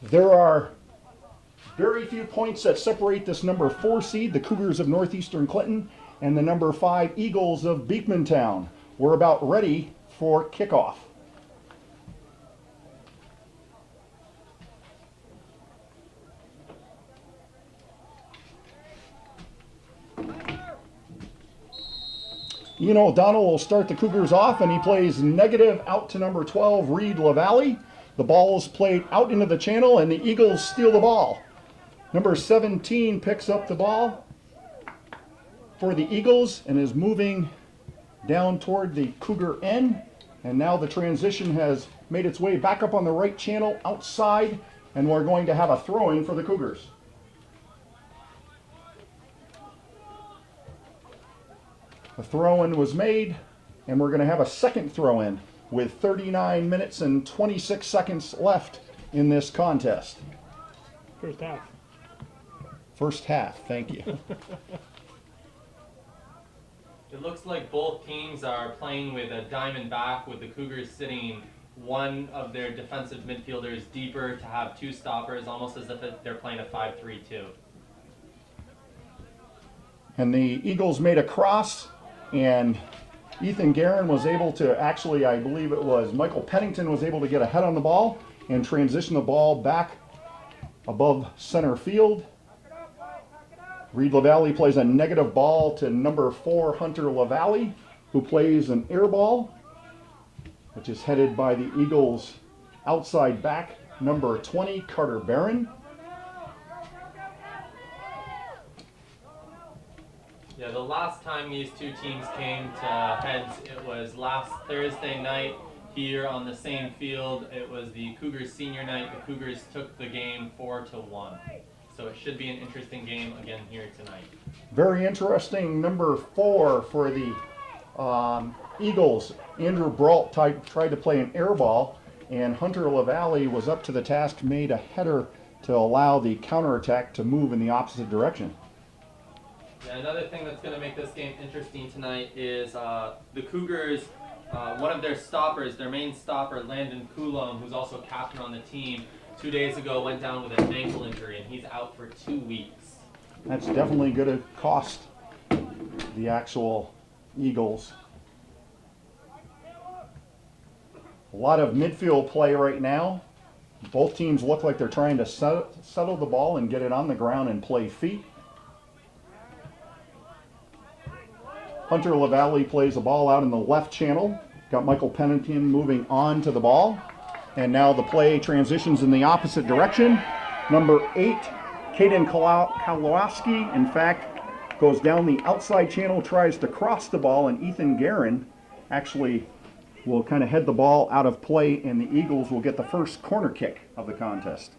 There are very few points that separate this number 4 seed, the Cougars of Northeastern Clinton, and the number 5 Eagles of Beekmantown. We're about ready for kickoff. Ian O'Donnell will start the Cougars off, and he plays negative out to number 12, Reed LaValle. The ball is played out into the channel, and the Eagles steal the ball. Number 17 picks up the ball for the Eagles and is moving down toward the Cougar end. And now the transition has made its way back up on the right channel outside, and we're going to have a throw-in for the Cougars. A throw-in was made, and we're going to have a second throw-in with 39 minutes and 26 seconds left in this contest. First half. First half, thank you. It looks like both teams are playing with a diamond back, with the Cougars sitting one of their defensive midfielders deeper to have two stoppers, almost as if they're playing a 5-3-2. And the Eagles made a cross, and Ethan Guerin was able to, actually, I believe it was Michael Pennington was able to get ahead on the ball and transition the ball back above center field. Reed LaValle plays a negative ball to number 4, Hunter LaValle, who plays an air ball, which is headed by the Eagles' outside back, number 20, Carter Barron. Yeah, the last time these two teams came to heads, it was last Thursday night here on the same field. It was the Cougars senior night. The Cougars took the game 4-1. So it should be an interesting game again here tonight. Very interesting. Number 4 for the Eagles, Andrew Brault tried to play an air ball, and Hunter LaValle was up to the task, made a header to allow the counterattack to move in the opposite direction. Yeah, another thing that's going to make this game interesting tonight is the Cougars, one of their stoppers, their main stopper, Landon Coulomb, who's also captain on the team, 2 days ago went down with an ankle injury, and he's out for 2 weeks. That's definitely going to cost the actual Eagles. A lot of midfield play right now. Both teams look like they're trying to settle the ball and get it on the ground and play feet. Hunter LaValle plays the ball out in the left channel. Got Michael Pennington moving on to the ball. And now the play transitions in the opposite direction. Number 8, Caden Kowalski, in fact, goes down the outside channel, tries to cross the ball, and Ethan Guerin actually will kind of head the ball out of play, and the Eagles will get the first corner kick of the contest.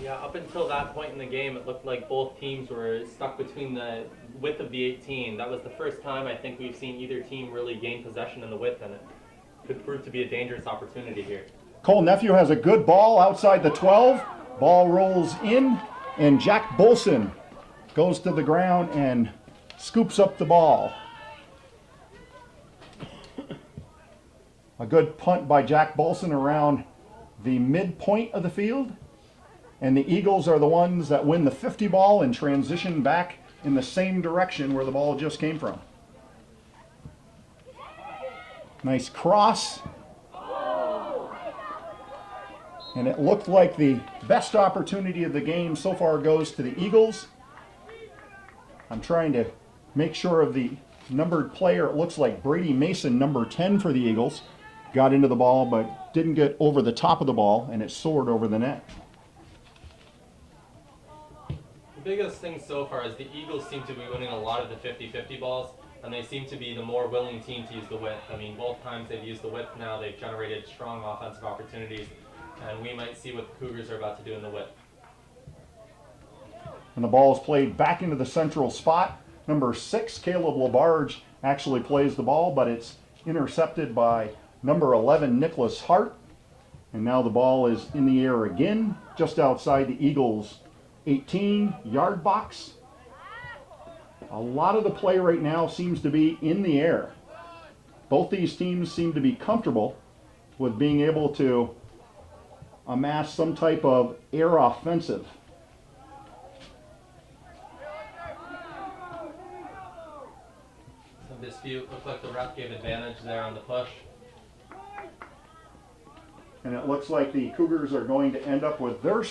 Yeah, up until that point in the game, it looked like both teams were stuck between the width of the 18. That was the first time I think we've seen either team really gain possession in the width, and it could prove to be a dangerous opportunity here. Cole Nephew has a good ball outside the 12. Ball rolls in, and Jack Bolson goes to the ground and scoops up the ball. A good punt by Jack Bolson around the midpoint of the field. And the Eagles are the ones that win the 50 ball and transition back in the same direction where the ball just came from. Nice cross. And it looked like the best opportunity of the game so far goes to the Eagles. I'm trying to make sure of the numbered player. It looks like Brady Mason, number 10 for the Eagles, got into the ball but didn't get over the top of the ball, and it soared over the net. The biggest thing so far is the Eagles seem to be winning a lot of the 50-50 balls, and they seem to be the more willing team to use the width. I mean, both times they've used the width now, they've generated strong offensive opportunities, and we might see what the Cougars are about to do in the width. And the ball is played back into the central spot. Number 6, Caleb Labarge, actually plays the ball, but it's intercepted by number 11, Nicholas Hart. And now the ball is in the air again, just outside the Eagles' 18-yard box. A lot of the play right now seems to be in the air. Both these teams seem to be comfortable with being able to amass some type of air offensive. Some dispute. Looked like the ref gave advantage there on the push. And it looks like the Cougars are going to end up with their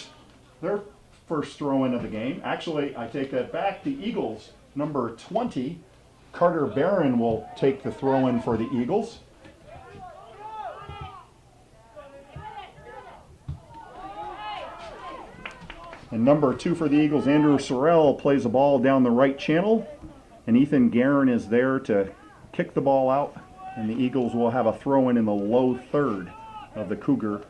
first throw-in of the game. Actually, I take that back. The Eagles, number 20, Carter Barron will take the throw-in for the Eagles. And number 2 for the Eagles, Andrew Sorrell, plays the ball down the right channel. And Ethan Guerin is there to kick the ball out. And the Eagles will have a throw-in in the low third of the Cougar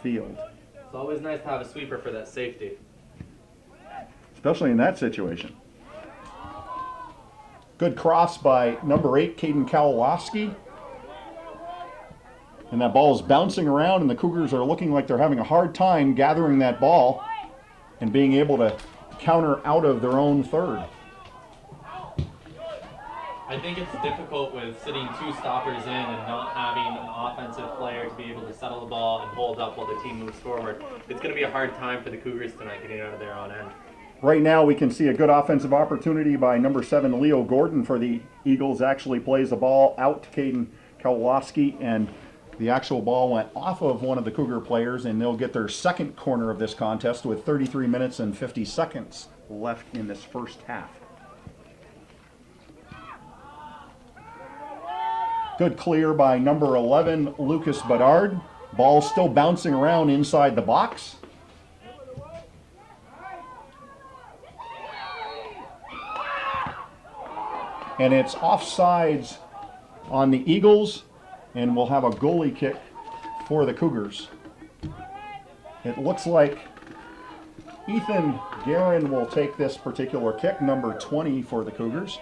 field. It's always nice to have a sweeper for that safety. Especially in that situation. Good cross by number 8, Caden Kowalowski. And that ball is bouncing around, and the Cougars are looking like they're having a hard time gathering that ball and being able to counter out of their own third. I think it's difficult with sitting 2 stoppers in and not having an offensive player to be able to settle the ball and hold up while the team moves forward. It's going to be a hard time for the Cougars tonight getting out of their own end. Right now we can see a good offensive opportunity by number 7, Leo Gordon for the Eagles. Actually plays the ball out to Caden Kowalowski, and the actual ball went off of one of the Cougar players, and they'll get their second corner of this contest with 33 minutes and 50 seconds left in this first half. Good clear by number 11, Lucas Bedard. Ball still bouncing around inside the box. And it's offsides on the Eagles, and we'll have a goalie kick for the Cougars. It looks like Ethan Guerin will take this particular kick, number 20 for the Cougars.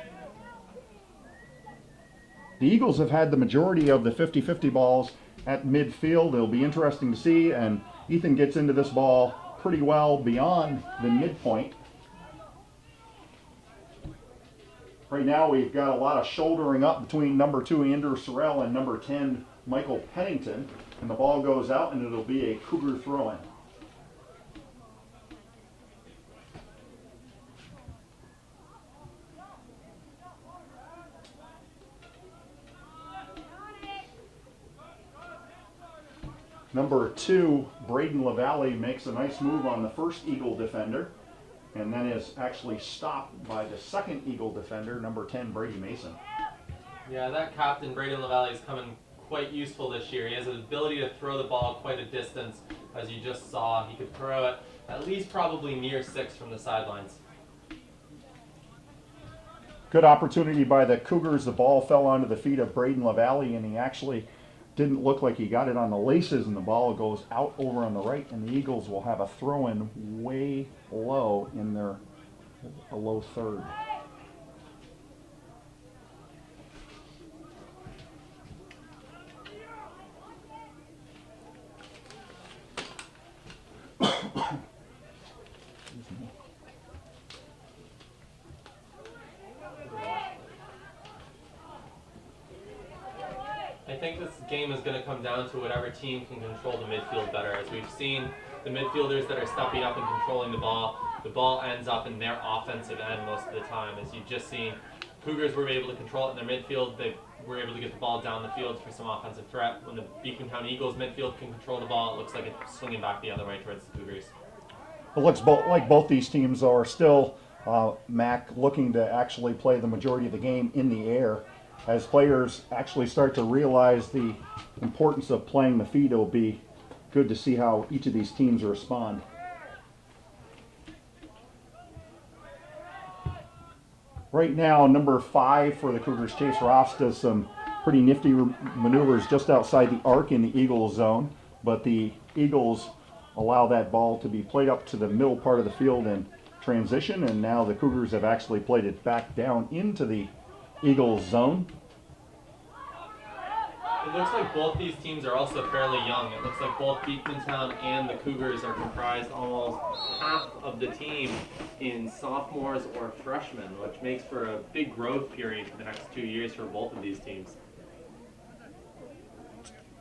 The Eagles have had the majority of the 50-50 balls at midfield. It'll be interesting to see, and Ethan gets into this ball pretty well beyond the midpoint. Right now we've got a lot of shouldering up between number 2, Andrew Sorrell, and number 10, Michael Pennington, and the ball goes out, and it'll be a Cougar throw-in. Number 2, Braden LaValle, makes a nice move on the first Eagle defender, and then is actually stopped by the second Eagle defender, number 10, Brady Mason. Yeah, that captain, Braden LaValle, is coming quite useful this year. He has the ability to throw the ball quite a distance, as you just saw. He could throw it at least probably near 6 from the sidelines. Good opportunity by the Cougars. The ball fell onto the feet of Braden LaValle, and he actually didn't look like he got it on the laces, and the ball goes out over on the right, and the Eagles will have a throw-in way low in their low third. I think this game is going to come down to whatever team can control the midfield better. As we've seen, the midfielders that are stepping up and controlling the ball ends up in their offensive end most of the time. As you've just seen, Cougars were able to control it in their midfield. They were able to get the ball down the field for some offensive threat. When the Beekmantown Eagles midfield can control the ball, it looks like it's swinging back the other way towards the Cougars. It looks like both these teams are still, Mac, looking to actually play the majority of the game in the air. As players actually start to realize the importance of playing the feet, it'll be good to see how each of these teams respond. Right now, number 5 for the Cougars, Chase Ross, does some pretty nifty maneuvers just outside the arc in the Eagles zone, but the Eagles allow that ball to be played up to the middle part of the field in transition, and now the Cougars have actually played it back down into the Eagles zone. It looks like both these teams are also fairly young. It looks like both Beekmantown and the Cougars are comprised almost half of the team in sophomores or freshmen, which makes for a big growth period for the next 2 years for both of these teams.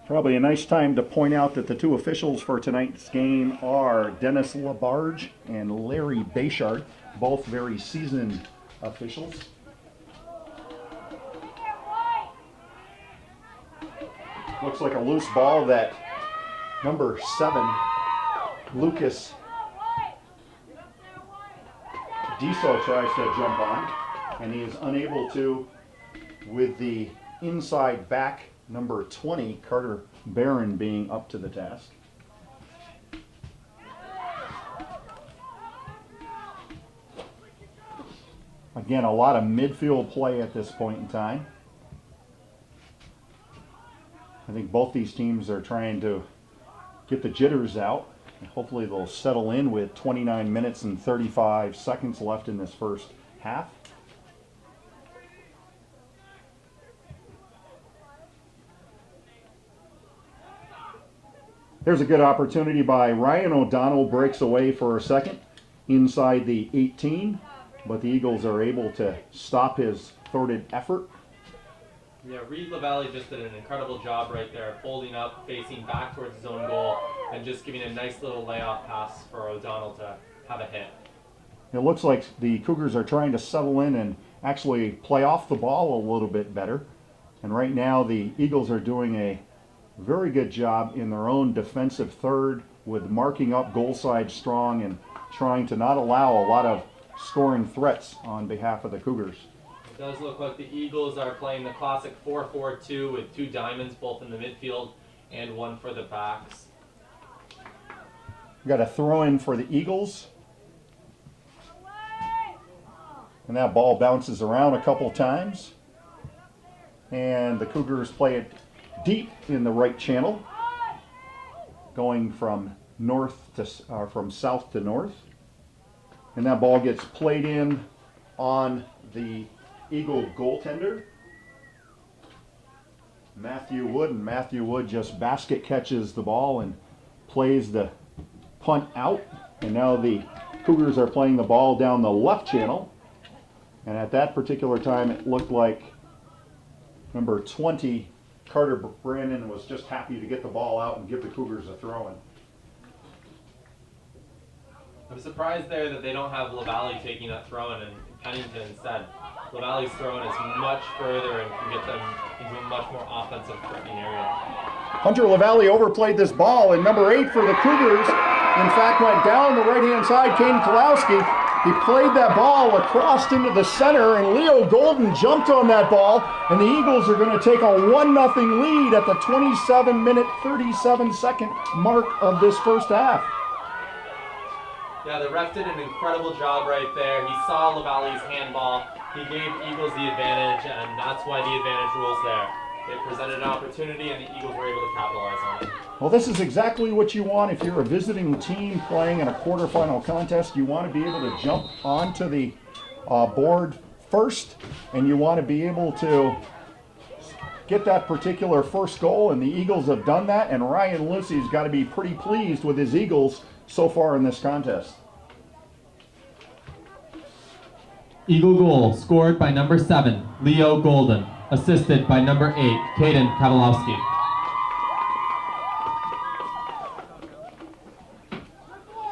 Probably a nice time to point out that the two officials for tonight's game are Dennis Labarge and Larry Bayshard, both very seasoned officials. Looks like a loose ball that number 7, Lucas Diso, tries to jump on, and he is unable to with the inside back number 20, Carter Barron, being up to the task. Again, a lot of midfield play at this point in time. I think both these teams are trying to get the jitters out. Hopefully they'll settle in with 29 minutes and 35 seconds left in this first half. There's a good opportunity by Ryan O'Donnell, breaks away for a second inside the 18, but the Eagles are able to stop his thwarted effort. Yeah, Reed LaValle just did an incredible job right there, folding up, facing back towards his own goal, and just giving a nice little layoff pass for O'Donnell to have a hit. It looks like the Cougars are trying to settle in and actually play off the ball a little bit better. And right now the Eagles are doing a very good job in their own defensive third with marking up goal side strong and trying to not allow a lot of scoring threats on behalf of the Cougars. It does look like the Eagles are playing the classic 4-4-2 with 2 diamonds, both in the midfield and 1 for the backs. We got a throw in for the Eagles. And that ball bounces around a couple times. And the Cougars play it deep in the right channel, going from from south to north. And that ball gets played in on the Eagle goaltender, Matthew Wood, and Matthew Wood just basket catches the ball and plays the punt out. And now the Cougars are playing the ball down the left channel. And at that particular time, it looked like number 20, Carter Brandon, was just happy to get the ball out and give the Cougars a throw-in. I'm surprised there that they don't have LaValle taking that throw-in and Pennington instead. LaValle's throw-in is much further and can get them into a much more offensive threatening area. Hunter LaValle overplayed this ball, and number 8 for the Cougars, in fact, went down the right-hand side, Caden Kalowski. He played that ball across into the center, and Leo Golden jumped on that ball, and the Eagles are going to take a 1-0 lead at the 27-minute, 37-second mark of this first half. Yeah, the ref did an incredible job right there. He saw LaValle's handball. He gave Eagles the advantage, and that's why the advantage rules there. It presented an opportunity, and the Eagles were able to capitalize on it. Well, this is exactly what you want if you're a visiting team playing in a quarterfinal contest. You want to be able to jump onto the board first, and you want to be able to get that particular first goal, and the Eagles have done that, and Ryan Lucy's got to be pretty pleased with his Eagles so far in this contest. Eagle goal scored by number 7, Leo Golden, assisted by number 8, Caden Katalowski.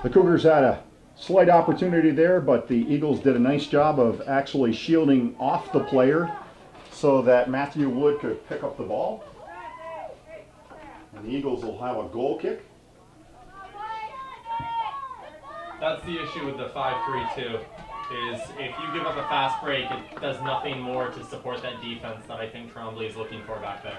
The Cougars had a slight opportunity there, but the Eagles did a nice job of actually shielding off the player so that Matthew Wood could pick up the ball. And the Eagles will have a goal kick. That's the issue with the 5-3-2, is if you give up a fast break, it does nothing more to support that defense that I think Trombley is looking for back there.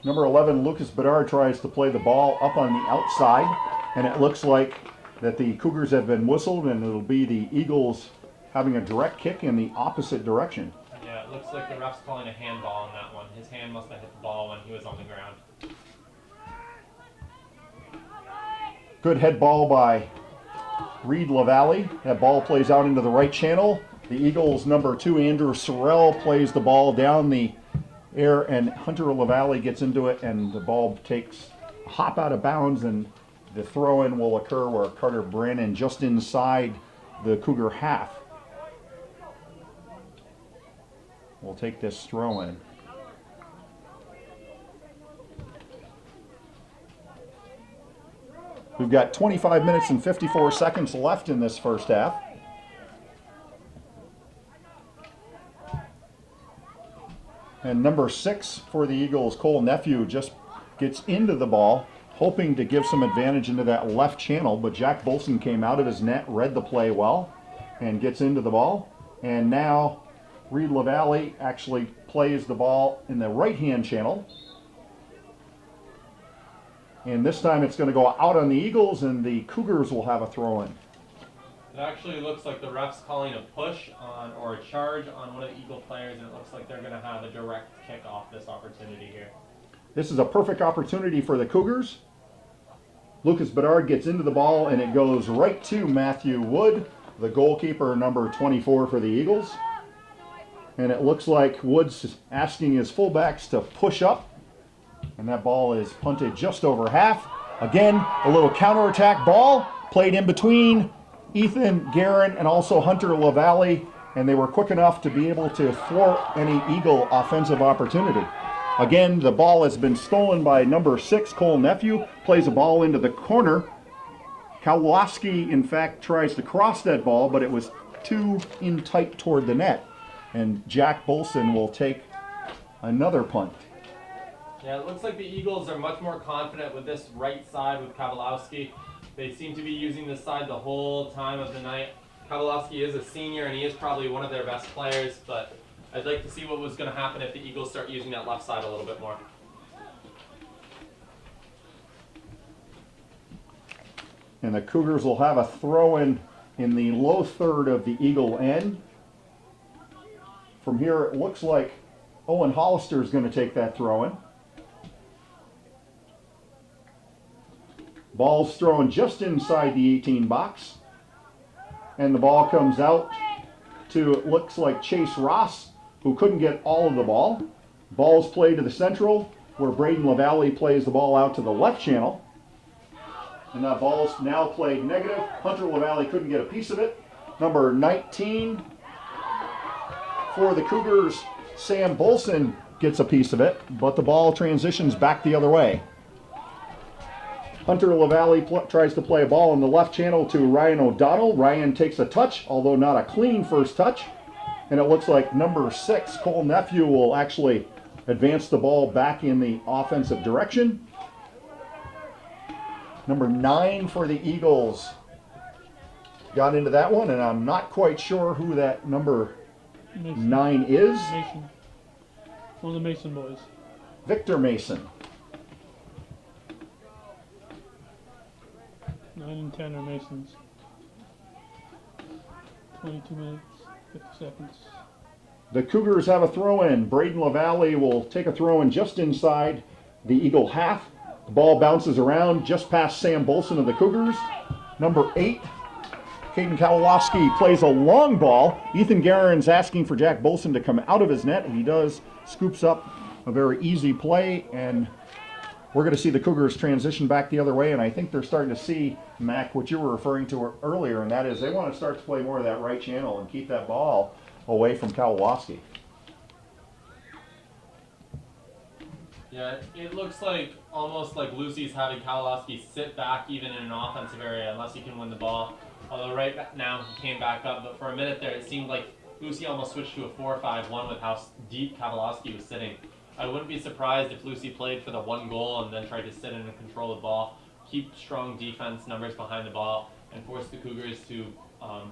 Number 11, Lucas Bedard, tries to play the ball up on the outside, and it looks like that the Cougars have been whistled, and it'll be the Eagles having a direct kick in the opposite direction. Yeah, it looks like the ref's calling a handball on that one. His hand must have hit the ball when he was on the ground. Good head ball by Reed LaValle. That ball plays out into the right channel. The Eagles' number 2, Andrew Sorrell, plays the ball down the air, and Hunter LaValle gets into it, and the ball takes a hop out of bounds, and the throw-in will occur where Carter Brannon just inside the Cougar half will take this throw-in. We've got 25 minutes and 54 seconds left in this first half. And number 6 for the Eagles, Cole Nephew, just gets into the ball, hoping to give some advantage into that left channel, but Jack Bolson came out of his net, read the play well, and gets into the ball. And now Reed LaValle actually plays the ball in the right-hand channel. And this time it's going to go out on the Eagles, and the Cougars will have a throw-in. It actually looks like the ref's calling a push on or a charge on one of the Eagle players, and it looks like they're going to have a direct kick off this opportunity here. This is a perfect opportunity for the Cougars. Lucas Bedard gets into the ball, and it goes right to Matthew Wood, the goalkeeper, number 24 for the Eagles. And it looks like Wood's asking his fullbacks to push up, and that ball is punted just over half. Again, a little counterattack ball played in between Ethan Guerin and also Hunter LaValle, and they were quick enough to be able to thwart any Eagle offensive opportunity. Again, the ball has been stolen by number 6, Cole Nephew, plays a ball into the corner. Kowalski, in fact, tries to cross that ball, but it was too in tight toward the net. And Jack Bolson will take another punt. Yeah, it looks like the Eagles are much more confident with this right side with Kowalski. They seem to be using this side the whole time of the night. Kowalski is a senior, and he is probably one of their best players, but I'd like to see what was going to happen if the Eagles start using that left side a little bit more. And the Cougars will have a throw-in the low third of the Eagle end. From here, it looks like Owen Hollister is going to take that throw-in. Ball's thrown just inside the 18 box. And the ball comes out to, it looks like Chase Ross, who couldn't get all of the ball. Ball's played to the central, where Braden LaValle plays the ball out to the left channel. And that ball's now played negative. Hunter LaValle couldn't get a piece of it. Number 19 for the Cougars, Sam Bolson, gets a piece of it, but the ball transitions back the other way. Hunter LaValle tries to play a ball in the left channel to Ryan O'Donnell. Ryan takes a touch, although not a clean first touch. And it looks like number 6, Cole Nephew, will actually advance the ball back in the offensive direction. Number 9 for the Eagles got into that one, and I'm not quite sure who that number Mason. 9 is. Mason. One of the Mason boys. Victor Mason. 9 and 10 are Masons. 22 minutes, 50 seconds. The Cougars have a throw-in. Braden LaValle will take a throw-in just inside the Eagle half. The ball bounces around just past Sam Bolson of the Cougars. Number 8, Caden Kowalski plays a long ball. Ethan Guerin's asking for Jack Bolson to come out of his net. He does, scoops up a very easy play, and we're going to see the Cougars transition back the other way, and I think they're starting to see, Mac, what you were referring to earlier, and that is they want to start to play more of that right channel and keep that ball away from Kowalski. Yeah, it looks like almost like Lucy's having Kowalski sit back even in an offensive area unless he can win the ball. Although right now he came back up, but for a minute there it seemed like Lucy almost switched to a 4-5-1 with how deep Kowalski was sitting. I wouldn't be surprised if Lucy played for the one goal and then tried to sit in and control the ball, keep strong defense numbers behind the ball, and force the Cougars to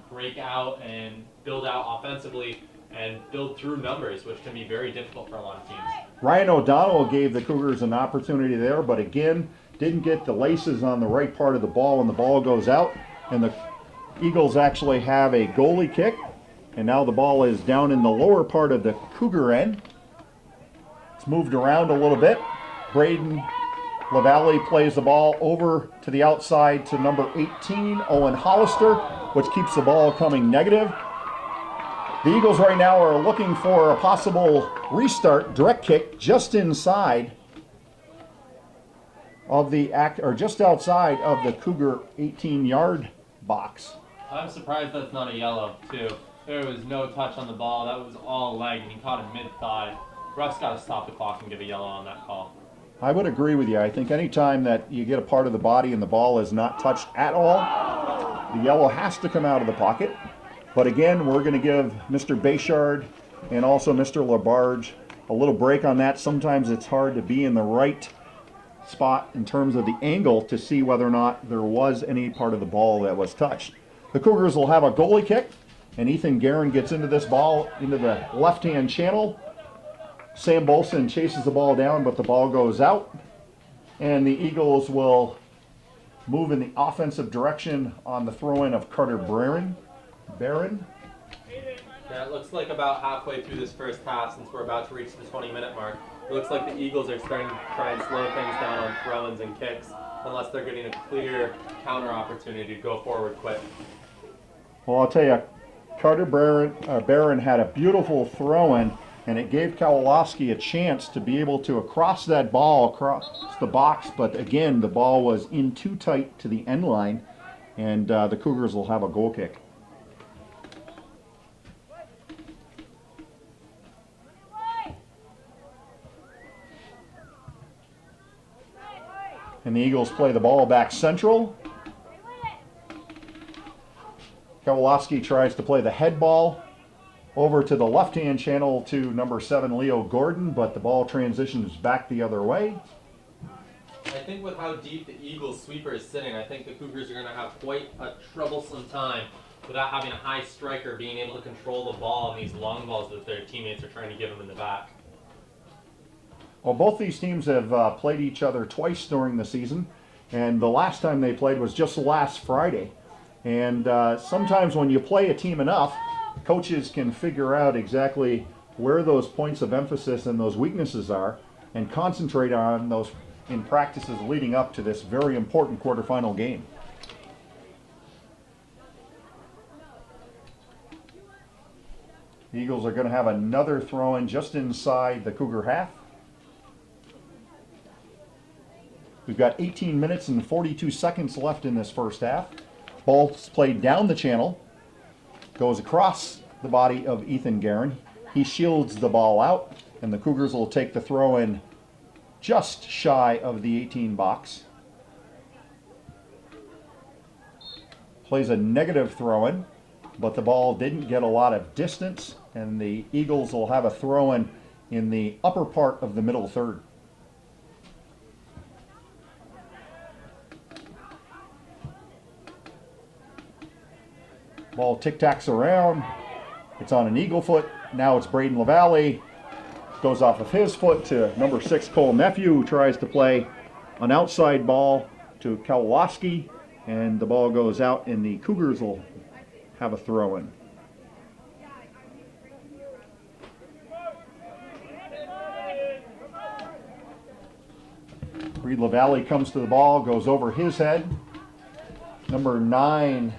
break out and build out offensively and build through numbers, which can be very difficult for a lot of teams. Ryan O'Donnell gave the Cougars an opportunity there, but again, didn't get the laces on the right part of the ball, and the ball goes out, and the Eagles actually have a goalie kick, and now the ball is down in the lower part of the Cougar end. It's moved around a little bit. Braden LaValle plays the ball over to the outside to number 18, Owen Hollister, which keeps the ball coming negative. The Eagles right now are looking for a possible restart, direct kick, just inside of the just outside of the Cougar 18-yard box. I'm surprised that's not a yellow, too. There was no touch on the ball. That was all leg, and he caught him mid-thigh. Ref's got to stop the clock and give a yellow on that call. I would agree with you. I think anytime that you get a part of the body and the ball is not touched at all, the yellow has to come out of the pocket. But again, we're going to give Mr. Bayshard and also Mr. Labarge a little break on that. Sometimes it's hard to be in the right spot in terms of the angle to see whether or not there was any part of the ball that was touched. The Cougars will have a goalie kick, and Ethan Guerin gets into this ball into the left-hand channel. Sam Bolson chases the ball down, but the ball goes out, and the Eagles will move in the offensive direction on the throw-in of Carter Barron. Yeah, it looks like about halfway through this first half, since we're about to reach the 20-minute mark, it looks like the Eagles are starting to try and slow things down on throw-ins and kicks, unless they're getting a clear counter opportunity to go forward quick. Well, I'll tell you, Carter Barron had a beautiful throw-in, and it gave Kowalowski a chance to be able to cross that ball across the box, but again, the ball was in too tight to the end line, and the Cougars will have a goal kick. And the Eagles play the ball back central. Kowalowski tries to play the head ball over to the left-hand channel to number 7, Leo Gordon, but the ball transitions back the other way. I think with how deep the Eagles sweeper is sitting, I think the Cougars are going to have quite a troublesome time without having a high striker being able to control the ball and these long balls that their teammates are trying to give them in the back. Well, both these teams have played each other twice during the season, and the last time they played was just last Friday. And sometimes when you play a team enough, coaches can figure out exactly where those points of emphasis and those weaknesses are and concentrate on those in practices leading up to this very important quarterfinal game. The Eagles are going to have another throw-in just inside the Cougar half. We've got 18 minutes and 42 seconds left in this first half. Ball's played down the channel, goes across the body of Ethan Guerin. He shields the ball out, and the Cougars will take the throw-in just shy of the 18 box. Plays a negative throw-in, but the ball didn't get a lot of distance, and the Eagles will have a throw-in in the upper part of the middle third. Ball tic-tacs around. It's on an Eagle foot. Now it's Braden LaValle. Goes off of his foot to number 6, Cole Nephew, who tries to play an outside ball to Kowalowski, and the ball goes out, and the Cougars will have a throw-in. Reed LaValle comes to the ball, goes over his head. Number 9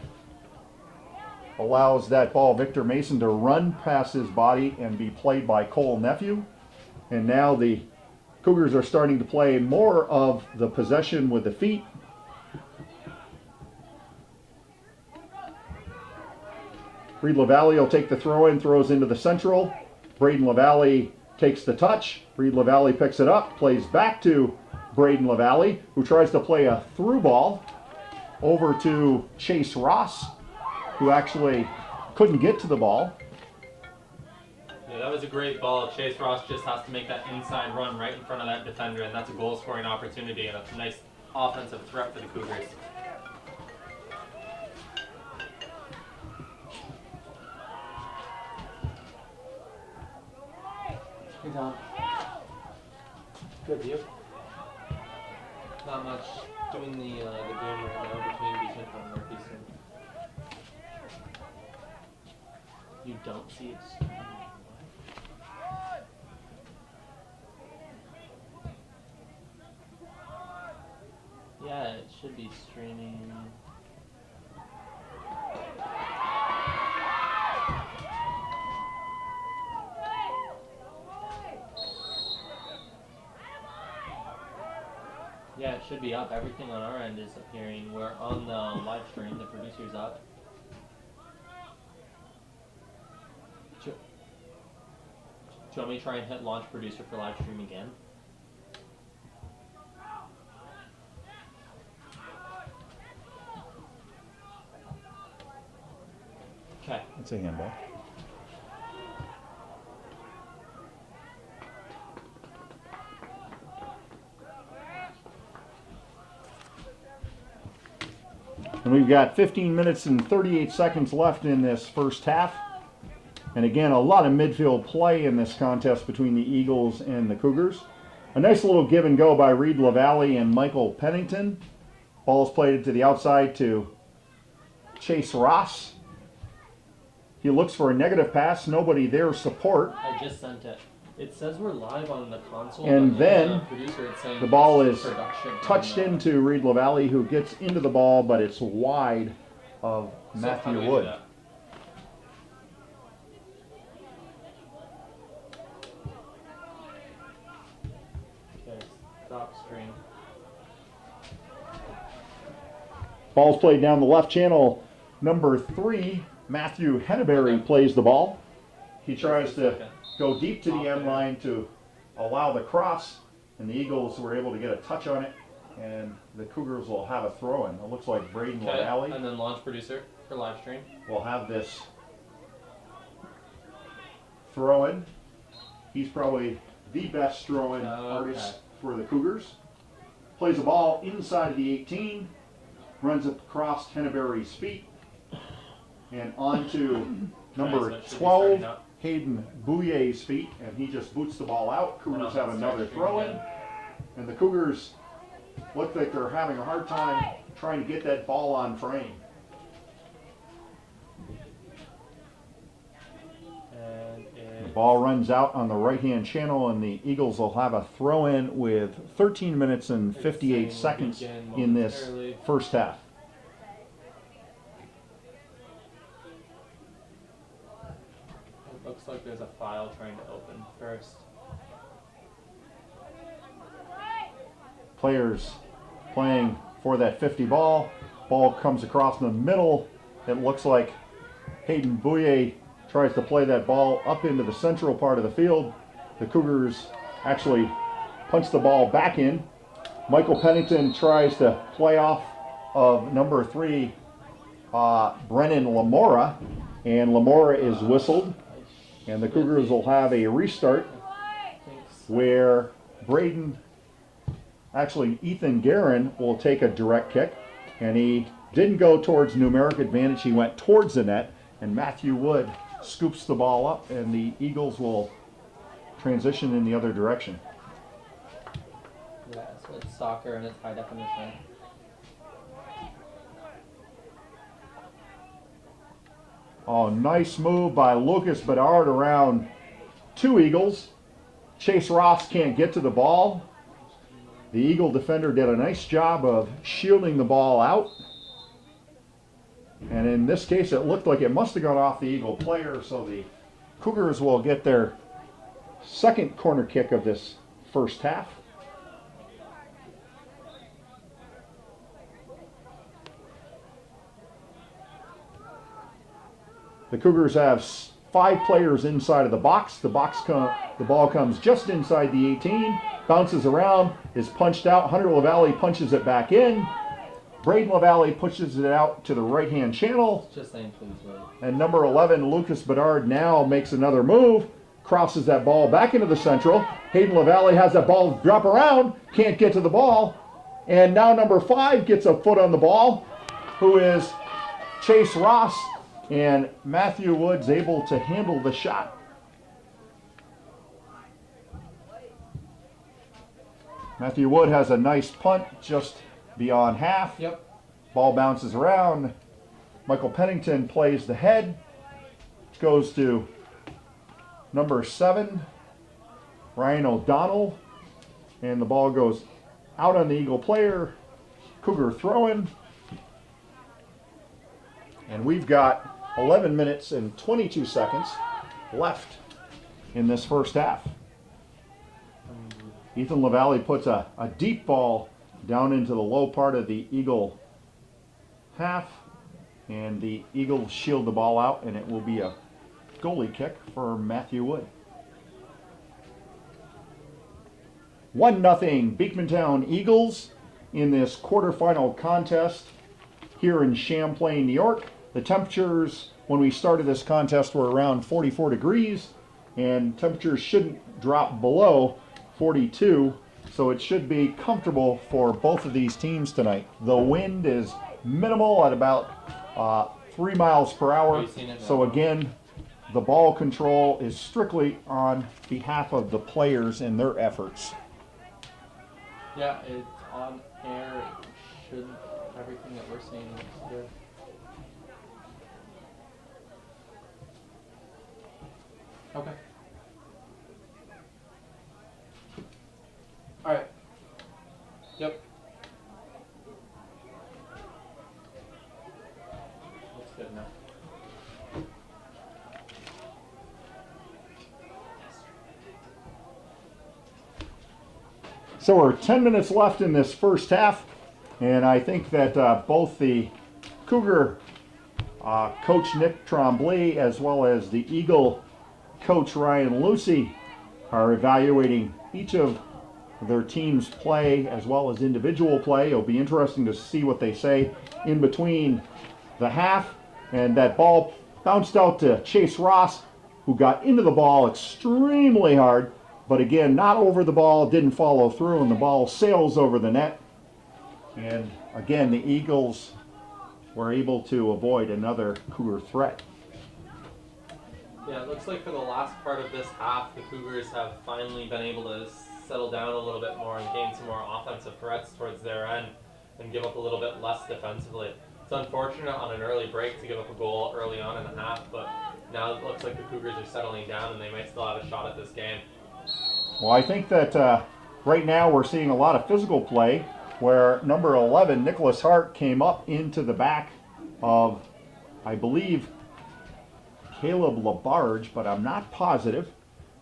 allows that ball, Victor Mason, to run past his body and be played by Cole Nephew. And now the Cougars are starting to play more of the possession with the feet. Reed LaValle will take the throw-in, throws into the central. Braden LaValle takes the touch. Reed LaValle picks it up, plays back to Braden LaValle, who tries to play a through ball over to Chase Ross, who actually couldn't get to the ball. Yeah, that was a great ball. Chase Ross just has to make that inside run right in front of that defender, and that's a goal-scoring opportunity and a nice offensive threat for the Cougars. Hey, Tom. Good view. Not much doing the game right now between Beekmantown and Northeastern. You don't see it. Yeah, it should be streaming. Yeah, it should be up. Everything on our end is appearing. We're on the live stream. The producer's up. Do you want me to try and hit launch producer for live stream again? Okay. It's a handball. And we've got 15 minutes and 38 seconds left in this first half. And again, a lot of midfield play in this contest between the Eagles and the Cougars. A nice little give and go by Reed LaValle and Michael Pennington. Ball is played to the outside to Chase Ross. He looks for a negative pass. Nobody there support. I just sent it. It says we're live on the console. And but then the producer, it's saying the ball is production touched on into Reed LaValle, who gets into the ball, but it's wide of So how do Matthew we do Wood. that? Okay, stop stream. Ball's played down the left channel. Number 3, Matthew Henneberry plays the ball. He tries to go deep to the end line to allow the cross, and the Eagles were able to get a touch on it, and the Cougars will have a throw-in. It looks like Braden Okay, LaValle and then launch producer for live stream. will have this throw-in. He's probably the best throw-in artist for the Cougars. Plays the ball inside of the 18, runs across Henneberry's feet, and onto number so it should be 12, starting up. Hayden Bouillet's feet, and he just boots the ball out. Cougars have another throw-in, and the Cougars look like they're having a hard time trying to get that ball on frame. And The ball runs out on the right-hand channel, and the Eagles will have a throw-in with 13 minutes and 58 seconds in this first half. it looks like there's a file trying to open first. Players playing for that 50 ball. Ball comes across in the middle. It looks like Hayden Bouillet tries to play that ball up into the central part of the field. The Cougars actually punch the ball back in. Michael Pennington tries to play off of number 3, Brennan Lamora, and Lamora is whistled. And the Cougars will have a restart where Ethan Guerin will take a direct kick, and he didn't go towards numeric advantage, he went towards the net, and Matthew Wood scoops the ball up, and the Eagles will transition in the other direction. Yeah, so it's soccer and it's high definition. Oh, nice move by Lucas Bedard around 2 Eagles. Chase Ross can't get to the ball. The Eagle defender did a nice job of shielding the ball out. And in this case, it looked like it must have gone off the Eagle player, so the Cougars will get their second corner kick of this first half. The Cougars have 5 players inside of the box. The ball comes just inside the 18, bounces around, is punched out. Hunter LaValle punches it back in. Braden LaValle pushes it out to the right-hand channel. Just saying, please wait. And number 11, Lucas Bedard, now makes another move, crosses that ball back into the central. Hayden LaValle has that ball drop around, can't get to the ball. And now number 5 gets a foot on the ball, who is Chase Ross. And Matthew Wood's able to handle the shot. Matthew Wood has a nice punt just beyond half. Yep. Ball bounces around. Michael Pennington plays the head. Goes to number 7, Ryan O'Donnell. And the ball goes out on the Eagle player. Cougar throw-in. And we've got 11 minutes and 22 seconds left in this first half. Ethan LaValle puts a deep ball down into the low part of the Eagle half, and the Eagles shield the ball out, and it will be a goalie kick for Matthew Wood. 1-0 Beekmantown Eagles in this quarterfinal contest here in Champlain, New York. The temperatures when we started this contest were around 44 degrees, and temperatures shouldn't drop below 42, so it should be comfortable for both of these teams tonight. The wind is minimal at about 3 miles per hour, so again, the ball control is strictly on behalf of the players and their efforts. Yeah, it's on air. It should, everything that we're seeing looks good. Okay. Alright. Yep. Looks good now. So we're 10 minutes left in this first half, and I think that both the Cougar coach Nick Tremblay as well as the Eagle coach Ryan Lucy are evaluating each of their team's play as well as individual play. It'll be interesting to see what they say in between the half. And that ball bounced out to Chase Ross, who got into the ball extremely hard, but again, not over the ball, didn't follow through, and the ball sails over the net. And again, the Eagles were able to avoid another Cougar threat. Yeah, it looks like for the last part of this half, the Cougars have finally been able to settle down a little bit more and gain some more offensive threats towards their end and give up a little bit less defensively. It's unfortunate on an early break to give up a goal early on in the half, but now it looks like the Cougars are settling down and they might still have a shot at this game. Well, I think that right now we're seeing a lot of physical play where number 11, Nicholas Hart, came up into the back of, I believe, Caleb Labarge, but I'm not positive.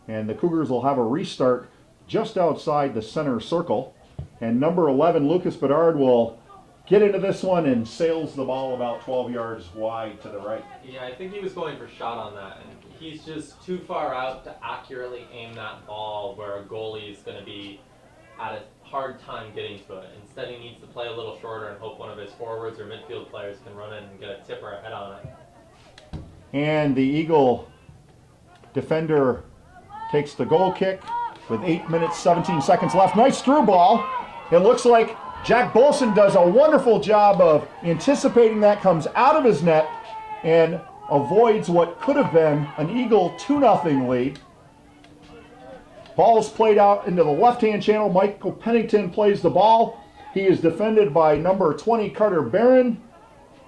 And the Cougars will have a restart just outside the center circle. And number 11, Lucas Bedard, will get into this one and sails the ball about 12 yards wide to the right. Yeah, I think he was going for shot on that, and he's just too far out to accurately aim that ball where a goalie is going to be at a hard time getting to it. Instead, he needs to play a little shorter and hope one of his forwards or midfield players can run in and get a tip or a head on it. And the Eagle defender takes the goal kick with 8 minutes, 17 seconds left. Nice through ball. It looks like Jack Bolson does a wonderful job of anticipating that, comes out of his net, and avoids what could have been an Eagle 2-0 lead. Ball's played out into the left-hand channel. Michael Pennington plays the ball. He is defended by number 20, Carter Barron.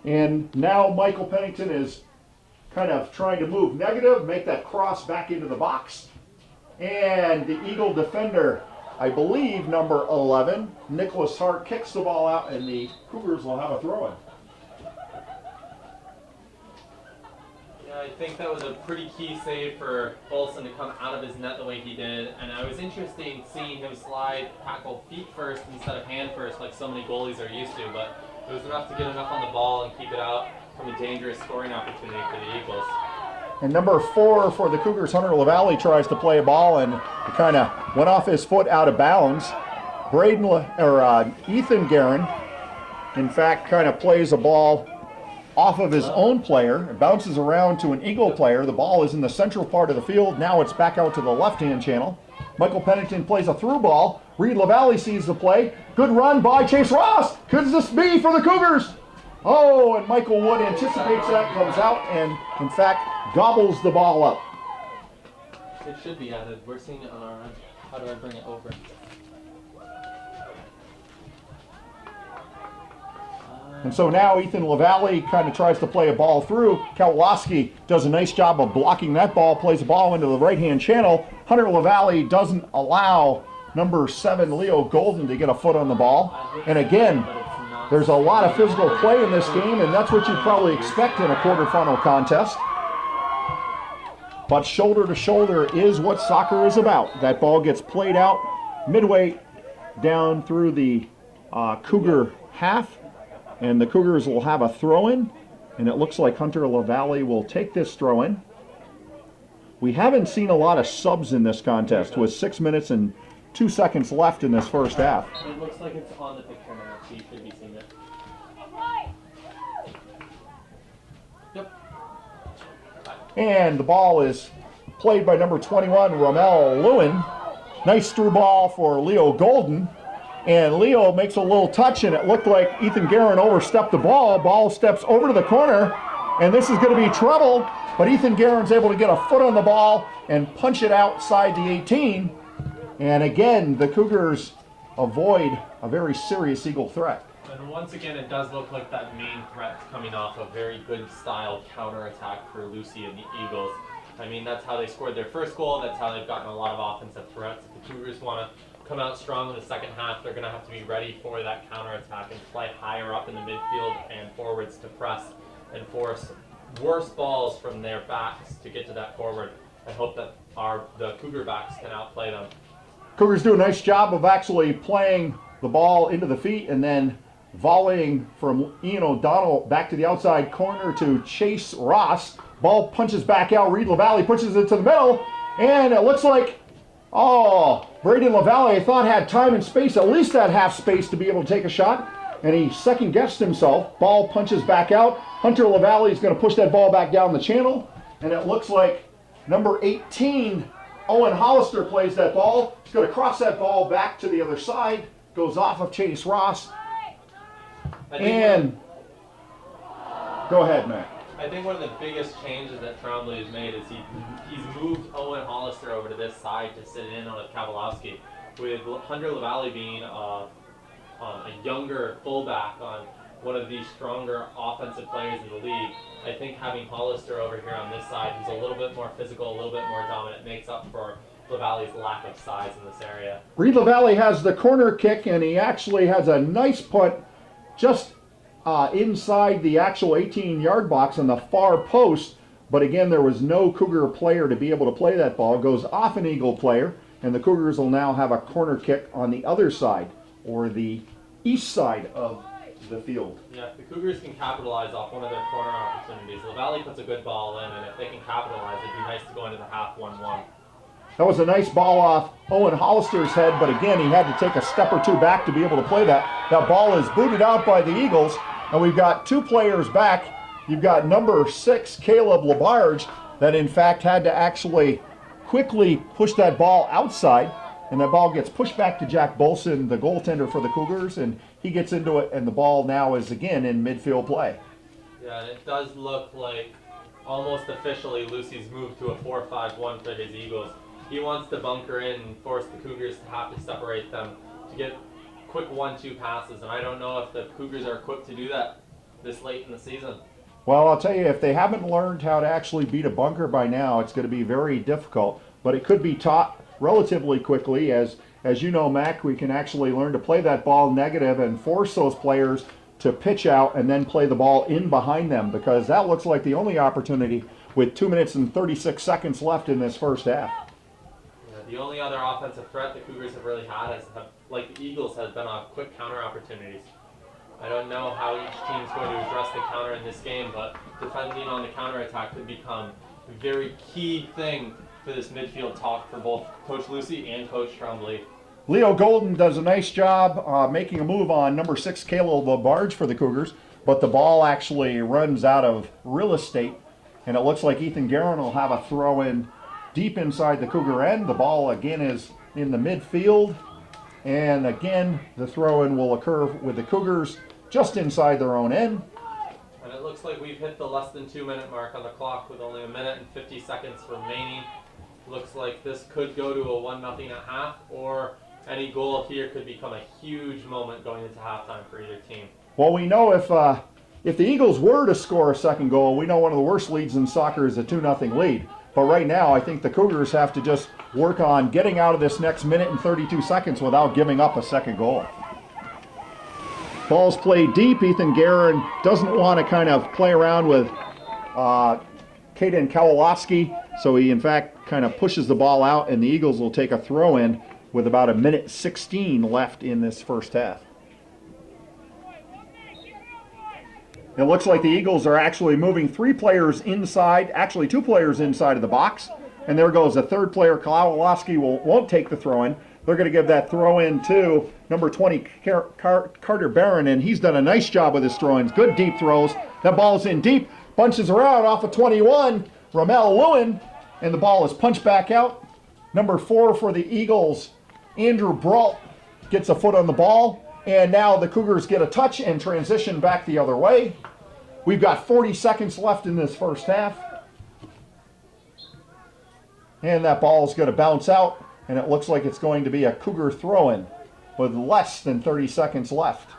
And now Michael Pennington is kind of trying to move negative, make that cross back into the box. And the Eagle defender, I believe number 11, Nicholas Hart, kicks the ball out, and the Cougars will have a throw-in. Yeah, I think that was a pretty key save for Bolson to come out of his net the way he did, and I was interested in seeing him slide tackle feet first instead of hand first like so many goalies are used to, but it was enough to get enough on the ball and keep it out from a dangerous scoring opportunity for the Eagles. And number 4 for the Cougars, Hunter LaValle, tries to play a ball, and it kind of went off his foot out of bounds. Ethan Guerin, in fact, kind of plays a ball off of his own player. It bounces around to an Eagle player. The ball is in the central part of the field. Now it's back out to the left-hand channel. Michael Pennington plays a through ball. Reed LaValle sees the play. Good run by Chase Ross. Could this be for the Cougars? Oh, and Michael Wood anticipates that, comes out, and in fact gobbles the ball up. It should be added. We're seeing it on our end. How do I bring it over? And so now Ethan LaValle kind of tries to play a ball through. Kowalski does a nice job of blocking that ball, plays the ball into the right-hand channel. Hunter LaValle doesn't allow number 7, Leo Golden, to get a foot on the ball. And again, there's a lot of physical play in this game, and that's what you probably expect in a quarterfinal contest. But shoulder to shoulder is what soccer is about. That ball gets played out midway down through the Cougar half, and the Cougars will have a throw-in, and it looks like Hunter LaValle will take this throw-in. We haven't seen a lot of subs in this contest with 6 minutes and 2 seconds left in this first half. It looks like it's on the picture now, so you should be seeing it. Yep. And the ball is played by number 21, Ramel Lewin. Nice through ball for Leo Golden. And Leo makes a little touch, and it looked like Ethan Guerin overstepped the ball. Ball steps over to the corner, and this is going to be trouble. But Ethan Guerin's able to get a foot on the ball and punch it outside the 18. And again, the Cougars avoid a very serious Eagle threat. And once again, it does look like that main threat's coming off a very good style counterattack for Lucy and the Eagles. I mean, that's how they scored their first goal. That's how they've gotten a lot of offensive threats. If the Cougars want to come out strong in the second half, they're going to have to be ready for that counterattack and play higher up in the midfield and forwards to press and force worse balls from their backs to get to that forward and hope that the Cougar backs can outplay them. Cougars do a nice job of actually playing the ball into the feet and then volleying from Ian O'Donnell back to the outside corner to Chase Ross. Ball punches back out. Reed LaValle pushes it to the middle, and it looks like, Braden LaValle, I thought, had time and space, at least that half space to be able to take a shot, and he second-guessed himself. Ball punches back out. Hunter LaValle is going to push that ball back down the channel, and it looks like number 18, Owen Hollister, plays that ball. He's going to cross that ball back to the other side, goes off of Chase Ross, and go ahead, Matt. I think one of the biggest changes that Trombley has made is he's moved Owen Hollister over to this side to sit in on Kavalowski, with Hunter LaValle being a younger fullback on one of the stronger offensive players in the league. I think having Hollister over here on this side, who's a little bit more physical, a little bit more dominant, makes up for LaValle's lack of size in this area. Reed LaValle has the corner kick, and he actually has a nice putt just inside the actual 18-yard box on the far post. But again, there was no Cougar player to be able to play that ball. It goes off an Eagle player, and the Cougars will now have a corner kick on the other side, or the east side of the field. Yeah, if the Cougars can capitalize off one of their corner opportunities, LaValle puts a good ball in, and if they can capitalize, it'd be nice to go into the half 1-1. That was a nice ball off Owen Hollister's head, but again, he had to take a step or two back to be able to play that. That ball is booted out by the Eagles, and we've got two players back. You've got number 6, Caleb Labarge, that in fact had to actually quickly push that ball outside, and that ball gets pushed back to Jack Bolson, the goaltender for the Cougars, and he gets into it, and the ball now is again in midfield play. Yeah, and it does look like almost officially Lucy's moved to a 4-5-1 for his Eagles. He wants to bunker in and force the Cougars to have to separate them to get quick 1-2 passes, and I don't know if the Cougars are equipped to do that this late in the season. Well, I'll tell you, if they haven't learned how to actually beat a bunker by now, it's going to be very difficult, but it could be taught relatively quickly. As you know, Mac, we can actually learn to play that ball negative and force those players to pitch out and then play the ball in behind them, because that looks like the only opportunity with 2 minutes and 36 seconds left in this first half. The only other offensive threat the Cougars have really had, like the Eagles, has been on quick counter opportunities. I don't know how each team's going to address the counter in this game, but defending on the counterattack could become a very key thing for this midfield talk for both Coach Lucy and Coach Trombley. Leo Golden does a nice job making a move on number 6, Caleb Labarge for the Cougars, but the ball actually runs out of real estate, and it looks like Ethan Guerin will have a throw-in deep inside the Cougar end. The ball again is in the midfield, and again the throw-in will occur with the Cougars just inside their own end. And it looks like we've hit the less than 2 minute mark on the clock with only 1 minute and 50 seconds remaining. Looks like this could go to a 1-0 at half, or any goal here could become a huge moment going into halftime for either team. Well, we know if the Eagles were to score a second goal, we know one of the worst leads in soccer is a 2-0 lead. But right now, I think the Cougars have to just work on getting out of this next minute and 32 seconds without giving up a second goal. Ball's played deep. Ethan Guerin doesn't want to kind of play around with Kaden Kowalowski, so he in fact kind of pushes the ball out, and the Eagles will take a throw-in with about 1:16 left in this first half. It looks like the Eagles are actually moving 3 players inside, actually 2 players inside of the box. And there goes a third player. Kowalowski won't take the throw-in. They're going to give that throw-in to number 20, Carter Barron, and he's done a nice job with his throw-ins. Good deep throws. That ball's in deep, bunches around off of 21. Ramel Lewin, and the ball is punched back out. Number 4 for the Eagles, Andrew Brault, gets a foot on the ball, and now the Cougars get a touch and transition back the other way. We've got 40 seconds left in this first half. And that ball is going to bounce out, and it looks like it's going to be a Cougar throw-in with less than 30 seconds left.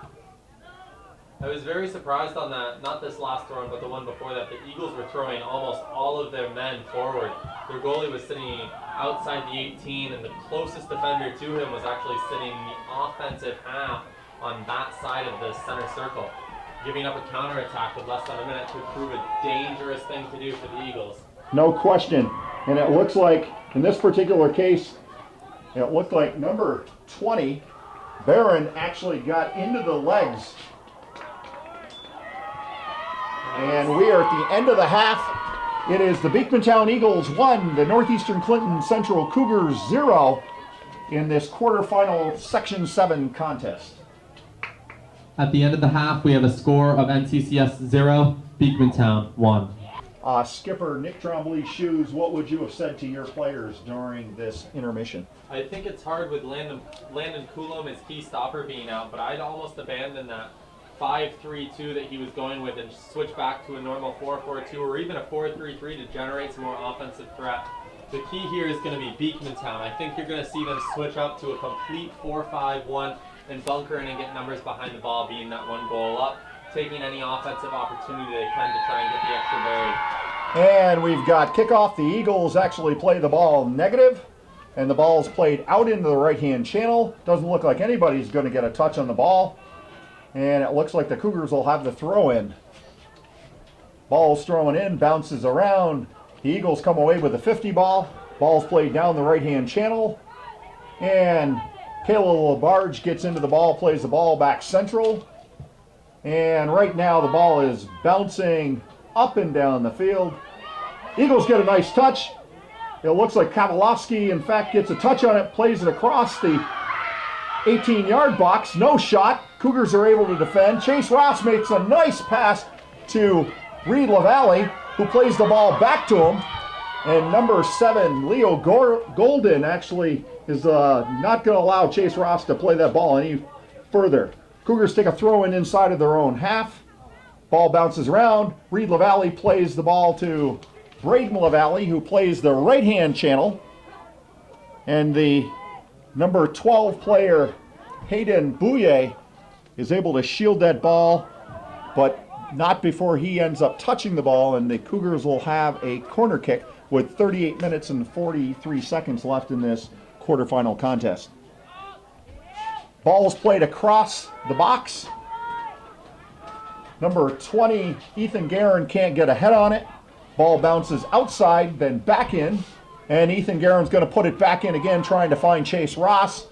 I was very surprised on that, not this last throw, but the one before that. The Eagles were throwing almost all of their men forward. Their goalie was sitting outside the 18, and the closest defender to him was actually sitting in the offensive half on that side of the center circle. Giving up a counterattack with less than a minute could prove a dangerous thing to do for the Eagles. No question. And it looks like, in this particular case, it looked like number 20, Barron, actually got into the legs. And we are at the end of the half. It is the Beekmantown Eagles 1, the Northeastern Clinton Central Cougars 0 in this quarterfinal Section 7 contest. At the end of the half, we have a score of NCCS 0, Beekmantown 1. Skipper Nick Tremblay's shoes, what would you have said to your players during this intermission? I think it's hard with Landon Coulomb, his key stopper, being out, but I'd almost abandon that 5-3-2 that he was going with and switch back to a normal 4-4-2 or even a 4-3-3 to generate some more offensive threat. The key here is going to be Beekmantown. I think you're going to see them switch up to a complete 4-5-1 and bunker in and get numbers behind the ball, being that one goal up, taking any offensive opportunity they can to try and get the extra berry. And we've got kickoff. The Eagles actually play the ball negative, and the ball is played out into the right-hand channel. Doesn't look like anybody's going to get a touch on the ball, and it looks like the Cougars will have the throw-in. Ball's thrown in, bounces around. The Eagles come away with a 50 ball. Ball's played down the right-hand channel, and Kayla LaBarge gets into the ball, plays the ball back central. And right now the ball is bouncing up and down the field. Eagles get a nice touch. It looks like Kavalowski, in fact, gets a touch on it, plays it across the 18-yard box. No shot. Cougars are able to defend. Chase Ross makes a nice pass to Reed LaValle, who plays the ball back to him. And number 7, Leo Golden, actually is not going to allow Chase Ross to play that ball any further. Cougars take a throw-in inside of their own half. Ball bounces around. Reed LaValle plays the ball to Braden LaValle, who plays the right-hand channel. And the number 12 player, Hayden Bouye, is able to shield that ball, but not before he ends up touching the ball, and the Cougars will have a corner kick with 38 minutes and 43 seconds left in this quarterfinal contest. Ball is played across the box. Number 20, Ethan Guerin, can't get a head on it. Ball bounces outside, then back in. And Ethan Guerin's going to put it back in again, trying to find Chase Ross.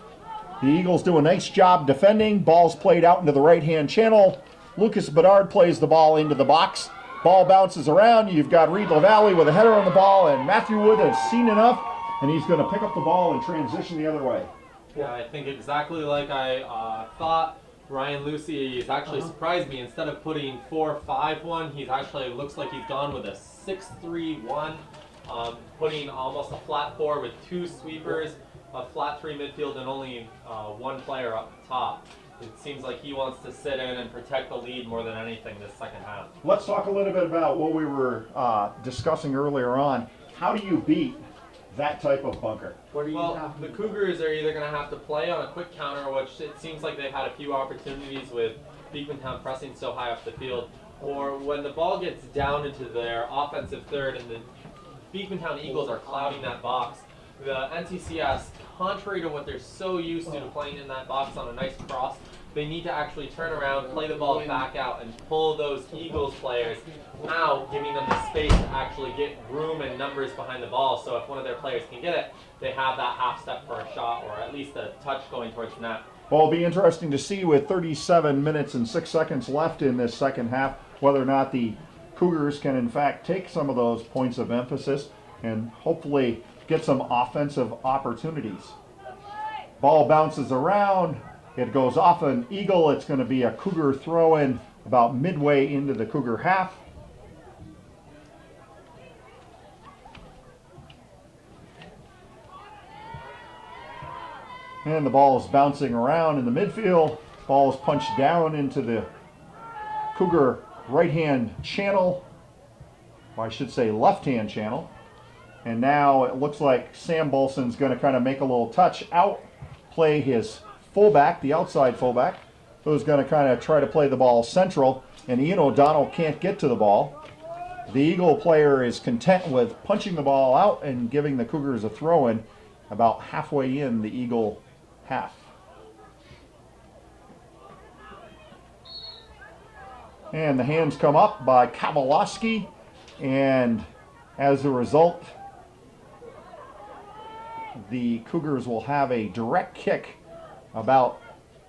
The Eagles do a nice job defending. Ball's played out into the right-hand channel. Lucas Bedard plays the ball into the box. Ball bounces around. You've got Reed LaValle with a header on the ball, and Matthew Wood has seen enough, and he's going to pick up the ball and transition the other way. Yeah, I think exactly like I thought. Ryan Lucy has actually surprised me. Instead of putting 4-5-1, he's actually looks like he's gone with a 6-3-1, putting almost a flat 4 with 2 sweepers, a flat 3 midfield, and only one player up top. It seems like he wants to sit in and protect the lead more than anything this second half. Let's talk a little bit about what we were discussing earlier on. How do you beat that type of bunker? Well, the Cougars are either going to have to play on a quick counter, which it seems like they've had a few opportunities with Beekmantown pressing so high up the field, or when the ball gets down into their offensive third and the Beekmantown Eagles are clouding that box, the NCCS, contrary to what they're so used to playing in that box on a nice cross, they need to actually turn around, play the ball back out, and pull those Eagles players out, giving them the space to actually get room and numbers behind the ball. So if one of their players can get it, they have that half step for a shot or at least a touch going towards the net. Well, it'll be interesting to see with 37 minutes and 6 seconds left in this second half whether or not the Cougars can in fact take some of those points of emphasis and hopefully get some offensive opportunities. Ball bounces around. It goes off an Eagle. It's going to be a Cougar throw-in about midway into the Cougar half. And the ball is bouncing around in the midfield. Ball is punched down into the Cougar right-hand channel. Or I should say left-hand channel. And now it looks like Sam Bolson's going to kind of make a little touch out, play his fullback, the outside fullback, who's going to kind of try to play the ball central. And Ian O'Donnell can't get to the ball. The Eagle player is content with punching the ball out and giving the Cougars a throw-in about halfway in the Eagle half. And the hands come up by Kowalowski, and as a result, the Cougars will have a direct kick about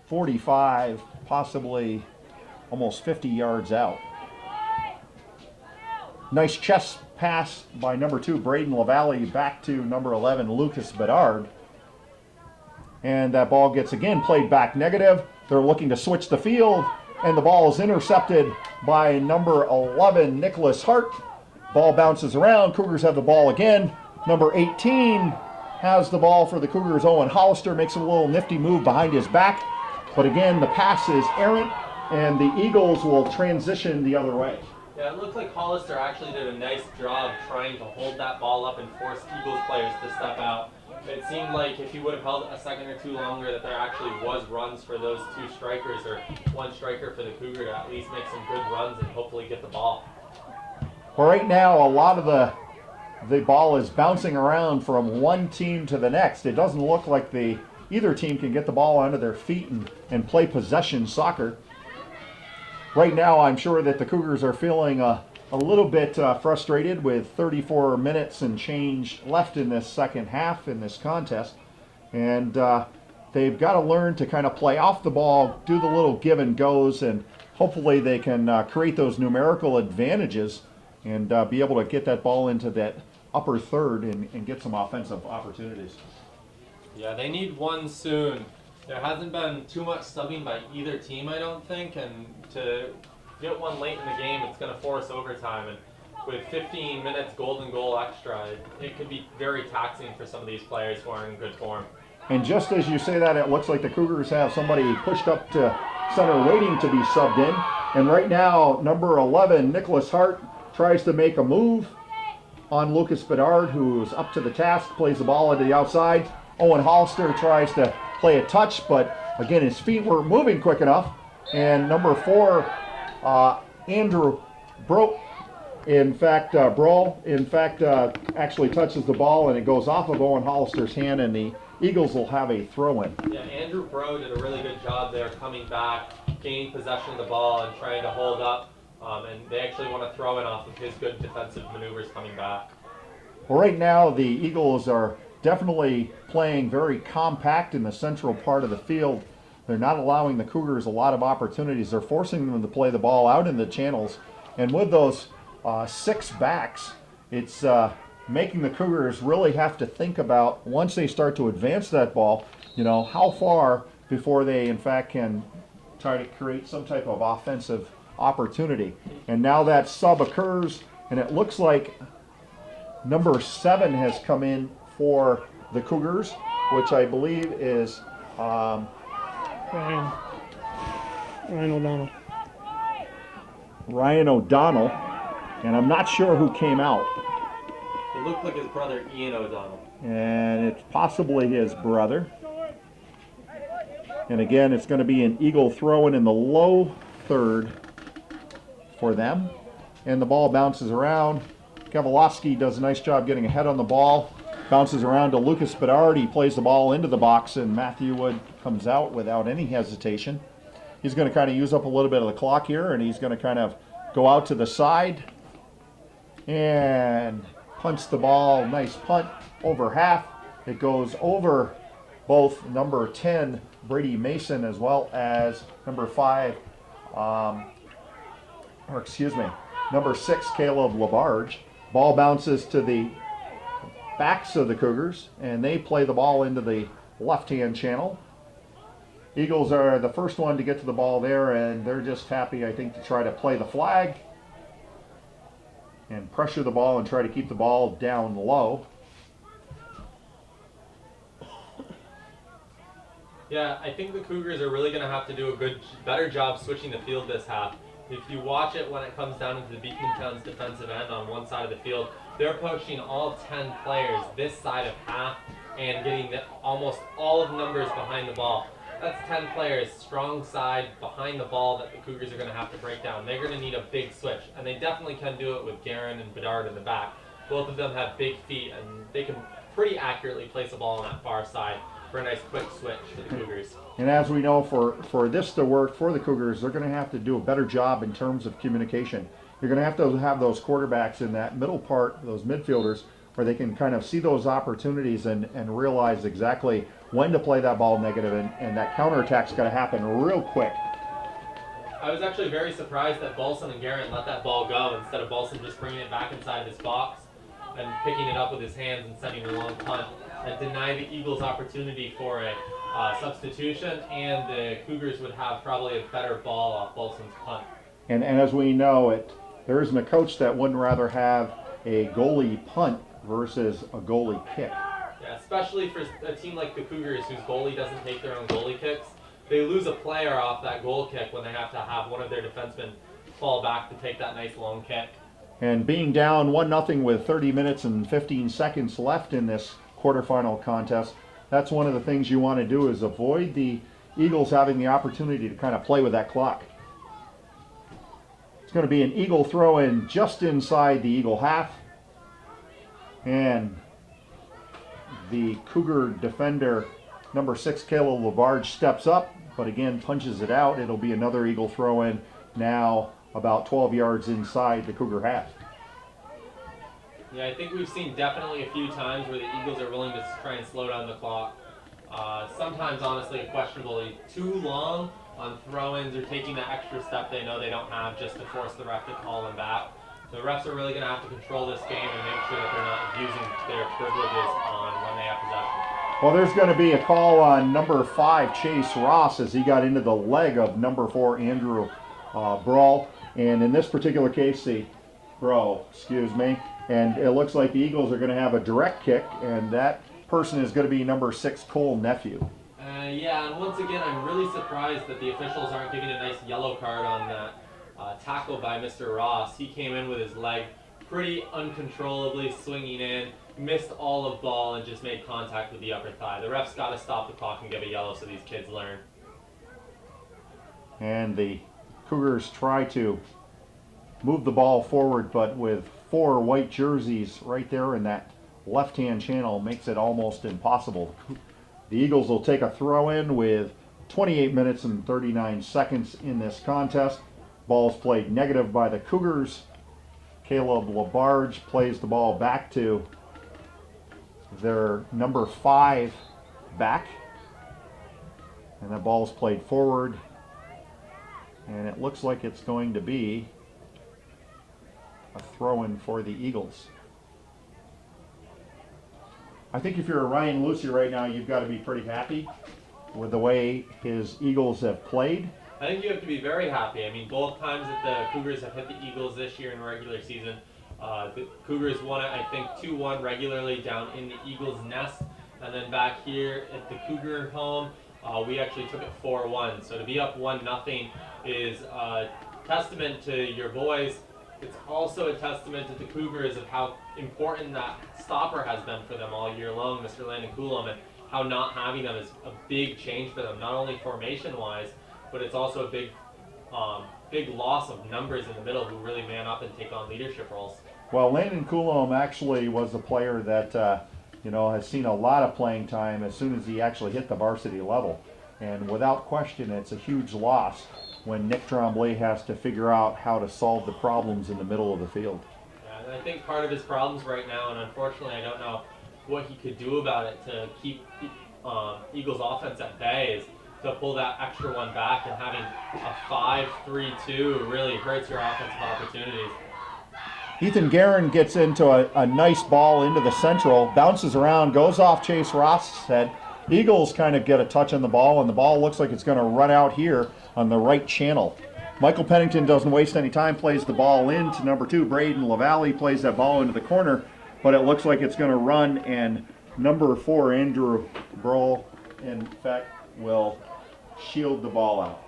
45, possibly almost 50 yards out. Nice chest pass by number 2, Braden LaValle, back to number 11, Lucas Bedard. And that ball gets again played back negative. They're looking to switch the field, and the ball is intercepted by number 11, Nicholas Hart. Ball bounces around. Cougars have the ball again. Number 18 has the ball for the Cougars. Owen Hollister makes a little nifty move behind his back. But again, the pass is errant, and the Eagles will transition the other way. Yeah, it looked like Hollister actually did a nice job trying to hold that ball up and force Eagles players to step out. It seemed like if he would have held it a second or two longer, that there actually was runs for those 2 strikers, or 1 striker for the Cougar, to at least make some good runs and hopefully get the ball. Well, right now, a lot of the ball is bouncing around from one team to the next. It doesn't look like either team can get the ball under their feet and play possession soccer. Right now, I'm sure that the Cougars are feeling a little bit frustrated with 34 minutes and change left in this second half in this contest. And they've got to learn to kind of play off the ball, do the little give and goes, and hopefully they can create those numerical advantages and be able to get that ball into that upper third and get some offensive opportunities. Yeah, they need one soon. There hasn't been too much subbing by either team, I don't think, and to get one late in the game, it's going to force overtime. And with 15 minutes golden goal extra, it could be very taxing for some of these players who are in good form. And just as you say that, it looks like the Cougars have somebody pushed up to center waiting to be subbed in. And right now, number 11, Nicholas Hart, tries to make a move on Lucas Bedard, who's up to the task, plays the ball into the outside. Owen Hollister tries to play a touch, but again, his feet were moving quick enough. And number 4, Andrew Brawl, actually touches the ball, and it goes off of Owen Hollister's hand, and the Eagles will have a throw-in. Yeah, Andrew Bro did a really good job there coming back, gaining possession of the ball and trying to hold up. And they actually want to throw it off of his good defensive maneuvers coming back. Well, right now the Eagles are definitely playing very compact in the central part of the field. They're not allowing the Cougars a lot of opportunities. They're forcing them to play the ball out in the channels. And with those 6 backs, it's making the Cougars really have to think about, once they start to advance that ball, how far before they in fact can try to create some type of offensive opportunity. And now that sub occurs, and it looks like number 7 has come in for the Cougars, which I believe is Ryan O'Donnell. Ryan O'Donnell, and I'm not sure who came out. It looked like his brother Ian O'Donnell. And it's possibly his brother. And again, it's going to be an Eagle throw-in in the low third for them. And the ball bounces around. Kowalowski does a nice job getting ahead on the ball. Bounces around to Lucas Bedard. He plays the ball into the box, and Matthew Wood comes out without any hesitation. He's going to kind of use up a little bit of the clock here, and he's going to kind of go out to the side and punch the ball. Nice punt over half. It goes over both number 10, Brady Mason, as well as number 5, number 6, Caleb Labarge. Ball bounces to the backs of the Cougars, and they play the ball into the left-hand channel. Eagles are the first one to get to the ball there, and they're just happy, I think, to try to play the flag and pressure the ball and try to keep the ball down low. Yeah, I think the Cougars are really going to have to do a better job switching the field this half. If you watch it when it comes down into the Beekmantown's defensive end on one side of the field, they're poaching all 10 players this side of half and getting almost all of numbers behind the ball. That's 10 players, strong side, behind the ball that the Cougars are going to have to break down. They're going to need a big switch, and they definitely can do it with Guerin and Bedard in the back. Both of them have big feet, and they can pretty accurately place a ball on that far side for a nice quick switch for the Cougars. And as we know, for this to work for the Cougars, they're going to have to do a better job in terms of communication. You're going to have those quarterbacks in that middle part, those midfielders, where they can kind of see those opportunities and realize exactly when to play that ball negative, and that counterattack's going to happen real quick. I was actually very surprised that Bolson and Guerin let that ball go instead of Bolson just bringing it back inside his box and picking it up with his hands and sending a long punt. That denied the Eagles opportunity for a substitution, and the Cougars would have probably a better ball off Bolson's punt. And as we know, there isn't a coach that wouldn't rather have a goalie punt versus a goalie kick. Yeah, especially for a team like the Cougars, whose goalie doesn't take their own goalie kicks. They lose a player off that goal kick when they have to have one of their defensemen fall back to take that nice long kick. And being down 1-0 with 30 minutes and 15 seconds left in this quarterfinal contest, that's one of the things you want to do, is avoid the Eagles having the opportunity to kind of play with that clock. It's going to be an Eagle throw in just inside the Eagle half. And the Cougar defender, number 6, Caleb Labarge, steps up, but again punches it out. It'll be another Eagle throw in, now about 12 yards inside the Cougar half. Yeah, I think we've seen definitely a few times where the Eagles are willing to try and slow down the clock. Sometimes, honestly, questionably too long on throw-ins or taking that extra step they know they don't have just to force the ref to call them back. The refs are really going to have to control this game and make sure that they're not using their privileges on when they have possession. Well, there's going to be a call on number 5, Chase Ross, as he got into the leg of number 4, Andrew Brawl. And in this particular case, and it looks like the Eagles are going to have a direct kick, and that person is going to be number 6, Cole Nephew. Yeah, and once again, I'm really surprised that the officials aren't giving a nice yellow card on that tackle by Mr. Ross. He came in with his leg pretty uncontrollably swinging in, missed all of ball, and just made contact with the upper thigh. The ref's got to stop the clock and give a yellow so these kids learn. And the Cougars try to move the ball forward, but with 4 white jerseys right there in that left-hand channel makes it almost impossible. The Eagles will take a throw-in with 28 minutes and 39 seconds in this contest. Ball's played negative by the Cougars. Caleb Labarge plays the ball back to their number 5 back. And the ball's played forward. And it looks like it's going to be a throw-in for the Eagles. I think if you're a Ryan Lucy right now, you've got to be pretty happy with the way his Eagles have played. I think you have to be very happy. I mean, both times that the Cougars have hit the Eagles this year in regular season, the Cougars won it, I think, 2-1 regularly down in the Eagles' nest. And then back here at the Cougar home, we actually took it 4-1. So to be up 1-0 is a testament to your boys. It's also a testament to the Cougars of how important that stopper has been for them all year long, Mr. Landon Coulomb, and how not having them is a big change for them, not only formation-wise, but it's also a big loss of numbers in the middle who really man up and take on leadership roles. Well, Landon Coulomb actually was a player that has seen a lot of playing time as soon as he actually hit the varsity level. And without question, it's a huge loss when Nick Tremblay has to figure out how to solve the problems in the middle of the field. Yeah, and I think part of his problems right now, and unfortunately I don't know what he could do about it to keep Eagles offense at bay, is to pull that extra one back, and having a 5-3-2 really hurts your offensive opportunities. Ethan Guerin gets into a nice ball into the central, bounces around, goes off Chase Ross's head. Eagles kind of get a touch on the ball, and the ball looks like it's going to run out here on the right channel. Michael Pennington doesn't waste any time, plays the ball in to number 2, Braden LaValle, plays that ball into the corner, but it looks like it's going to run, and number 4, Andrew Brohl, in fact, will shield the ball out.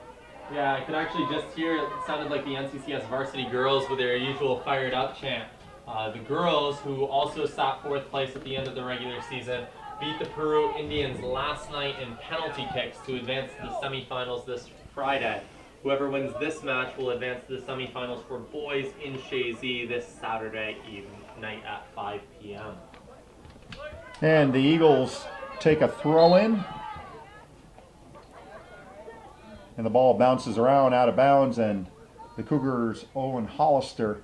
Yeah, I could actually just hear it sounded like the NCCS varsity girls with their usual fired up chant. The girls, who also sat fourth place at the end of the regular season, beat the Peru Indians last night in penalty kicks to advance to the semifinals this Friday. Whoever wins this match will advance to the semifinals for boys in Shazy this Saturday night at 5 p.m. And the Eagles take a throw in. And the ball bounces around out of bounds, and the Cougars' Owen Hollister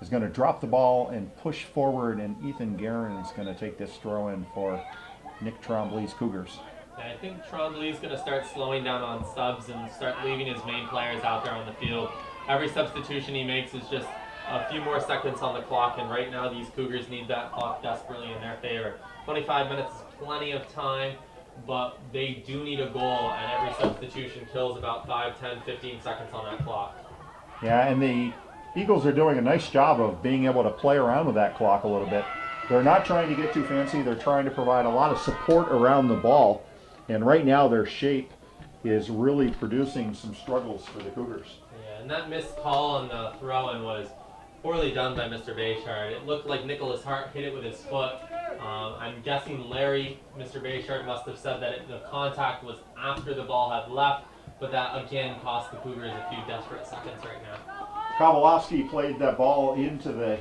is going to drop the ball and push forward, and Ethan Guerin is going to take this throw in for Nick Trombley's Cougars. Yeah, I think Trombley's going to start slowing down on subs and start leaving his main players out there on the field. Every substitution he makes is just a few more seconds on the clock, and right now these Cougars need that clock desperately in their favor. 25 minutes is plenty of time, but they do need a goal, and every substitution kills about 5, 10, 15 seconds on that clock. Yeah, and the Eagles are doing a nice job of being able to play around with that clock a little bit. They're not trying to get too fancy. They're trying to provide a lot of support around the ball. And right now their shape is really producing some struggles for the Cougars. Yeah, and that missed call on the throw-in was poorly done by Mr. Bayshard. It looked like Nicholas Hart hit it with his foot. I'm guessing Larry, Mr. Bayshard, must have said that the contact was after the ball had left, but that again cost the Cougars a few desperate seconds right now. Kowalowski played that ball into the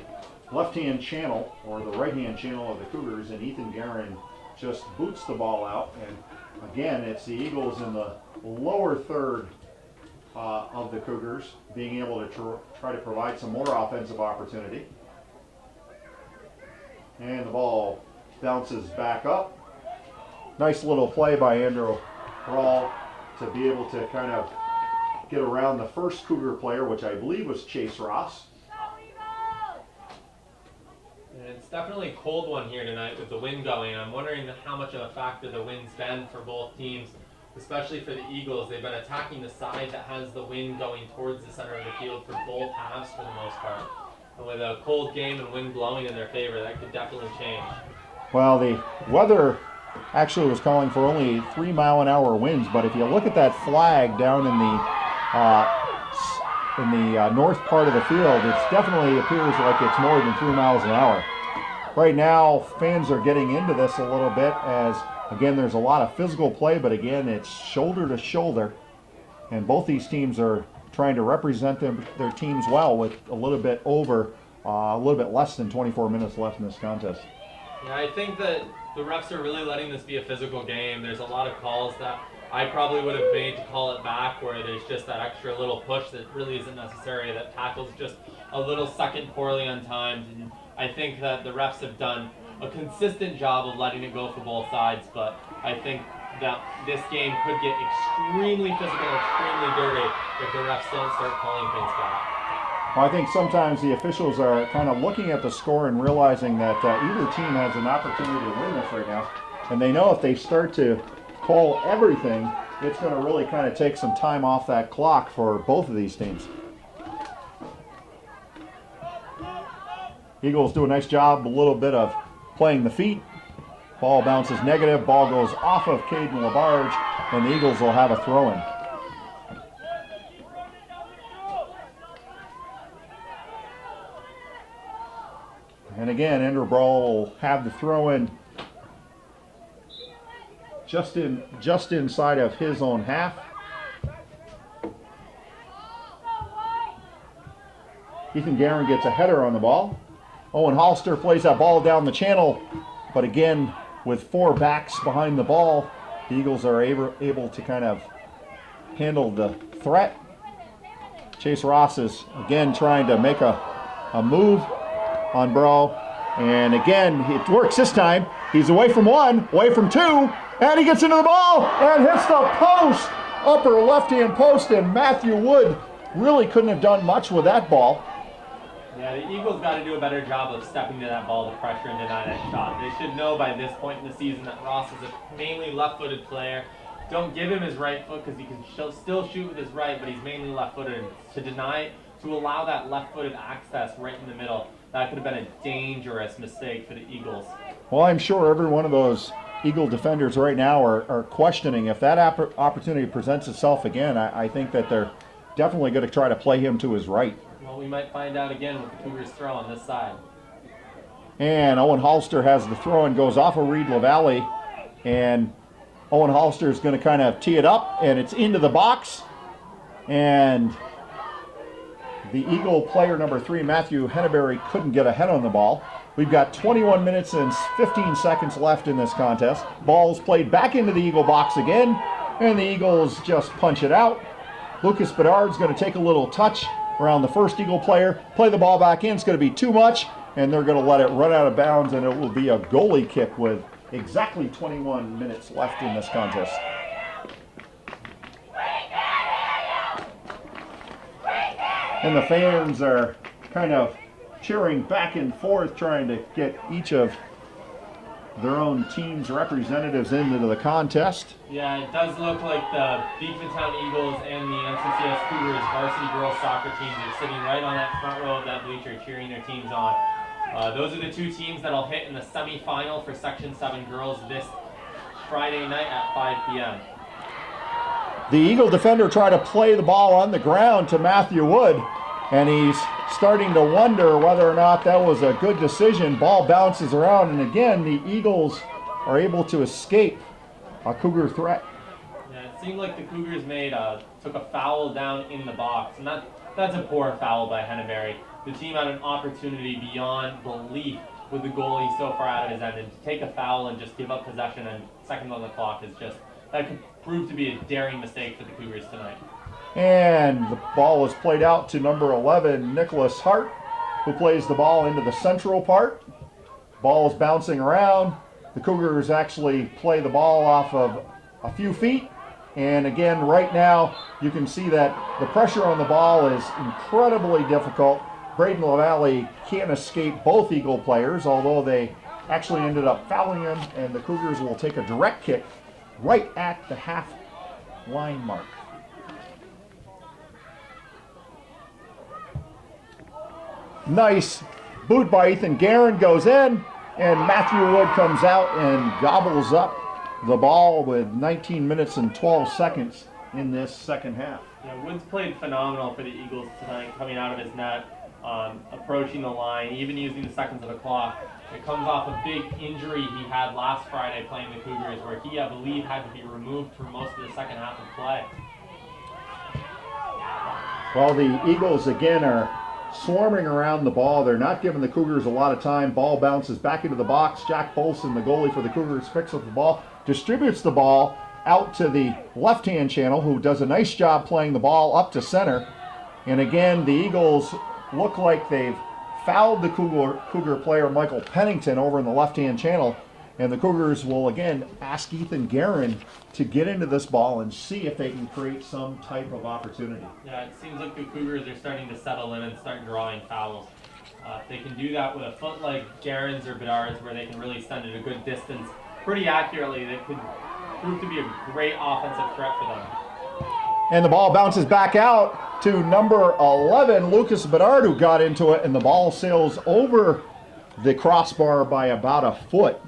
left-hand channel, or the right-hand channel of the Cougars, and Ethan Guerin just boots the ball out. And again, it's the Eagles in the lower third of the Cougars being able to try to provide some more offensive opportunity. And the ball bounces back up. Nice little play by Andrew Brawl to be able to kind of get around the first Cougar player, which I believe was Chase Ross. And it's definitely a cold one here tonight with the wind going. I'm wondering how much of a factor the wind's been for both teams, especially for the Eagles. They've been attacking the side that has the wind going towards the center of the field for both halves for the most part. And with a cold game and wind blowing in their favor, that could definitely change. Well, the weather actually was calling for only 3-mile-an-hour winds, but if you look at that flag down in the north part of the field, it definitely appears like it's more than 3 miles an hour. Right now, fans are getting into this a little bit as, again, there's a lot of physical play, but again, it's shoulder to shoulder, and both these teams are trying to represent their teams well with a little bit less than 24 minutes left in this contest. Yeah, I think that the refs are really letting this be a physical game. There's a lot of calls that I probably would have made to call it back, where there's just that extra little push that really isn't necessary, that tackles just a little second poorly untimed. And I think that the refs have done a consistent job of letting it go for both sides, but I think that this game could get extremely physical, extremely dirty if the refs don't start calling things back. Well, I think sometimes the officials are kind of looking at the score and realizing that either team has an opportunity to win this right now. And they know if they start to call everything, it's going to really kind of take some time off that clock for both of these teams. Eagles do a nice job, a little bit of playing the feet. Ball bounces negative, ball goes off of Caden LaBarge, and the Eagles will have a throw-in. And again, Andrew Brawl will have the throw-in just inside of his own half. Ethan Guerin gets a header on the ball. Owen Hollister plays that ball down the channel, but again, with 4 backs behind the ball, the Eagles are able to kind of handle the threat. Chase Ross is again trying to make a move on Bro, and again it works this time. He's away from 1, away from 2, and he gets into the ball and hits the post, upper left-hand post, and Matthew Wood really couldn't have done much with that ball. Yeah, the Eagles got to do a better job of stepping to that ball to pressure and deny that shot. They should know by this point in the season that Ross is a mainly left-footed player. Don't give him his right foot because he can still shoot with his right, but he's mainly left-footed. To deny it, to allow that left-footed access right in the middle, that could have been a dangerous mistake for the Eagles. Well, I'm sure every one of those Eagle defenders right now are questioning if that opportunity presents itself again. I think that they're definitely going to try to play him to his right. Well, we might find out again with the Cougars throw on this side. And Owen Hollister has the throw and goes off of Reed LaValle. And Owen Hollister is going to kind of tee it up, and it's into the box. And the Eagle player number 3, Matthew Henneberry, couldn't get ahead on the ball. We've got 21 minutes and 15 seconds left in this contest. Ball's played back into the Eagle box again, and the Eagles just punch it out. Lucas Bedard's going to take a little touch around the first Eagle player, play the ball back in. It's going to be too much, and they're going to let it run out of bounds, and it will be a goalie kick with exactly 21 minutes left in this contest. And the fans are kind of cheering back and forth, trying to get each of their own team's representatives into the contest. Yeah, it does look like the Beekmantown Eagles and the NCCS Cougars varsity girls soccer teams are sitting right on that front row of that bleacher cheering their teams on. Those are the two teams that'll hit in the semifinal for Section 7 girls this Friday night at 5 p.m. The Eagle defender tried to play the ball on the ground to Matthew Wood, and he's starting to wonder whether or not that was a good decision. Ball bounces around, and again, the Eagles are able to escape a Cougar threat. Yeah, it seemed like the Cougars took a foul down in the box, and that's a poor foul by Henneberry. The team had an opportunity beyond belief with the goalie so far out of his end, and to take a foul and just give up possession and seconds on the clock is just, that could prove to be a daring mistake for the Cougars tonight. And the ball is played out to number 11, Nicholas Hart, who plays the ball into the central part. Ball is bouncing around. The Cougars actually play the ball off of a few feet. And again, right now, you can see that the pressure on the ball is incredibly difficult. Braden LaValle can't escape both Eagle players, although they actually ended up fouling him, and the Cougars will take a direct kick right at the half line mark. Nice boot by Ethan Guerin goes in, and Matthew Wood comes out and gobbles up the ball with 19 minutes and 12 seconds in this second half. Yeah, Woods played phenomenal for the Eagles tonight, coming out of his net, approaching the line, even using the seconds of the clock. It comes off a big injury he had last Friday playing the Cougars, where he, I believe, had to be removed for most of the second half of play. Well, the Eagles again are swarming around the ball. They're not giving the Cougars a lot of time. Ball bounces back into the box. Jack Bolson, the goalie for the Cougars, picks up the ball, distributes the ball out to the left-hand channel, who does a nice job playing the ball up to center. And again, the Eagles look like they've fouled the Cougar player Michael Pennington over in the left-hand channel. And the Cougars will again ask Ethan Guerin to get into this ball and see if they can create some type of opportunity. Yeah, it seems like the Cougars are starting to settle in and start drawing fouls. If they can do that with a foot like Guerin's or Bedard's, where they can really send it a good distance pretty accurately, that could prove to be a great offensive threat for them. And the ball bounces back out to number 11, Lucas Bedard, who got into it, and the ball sails over the crossbar by about a foot.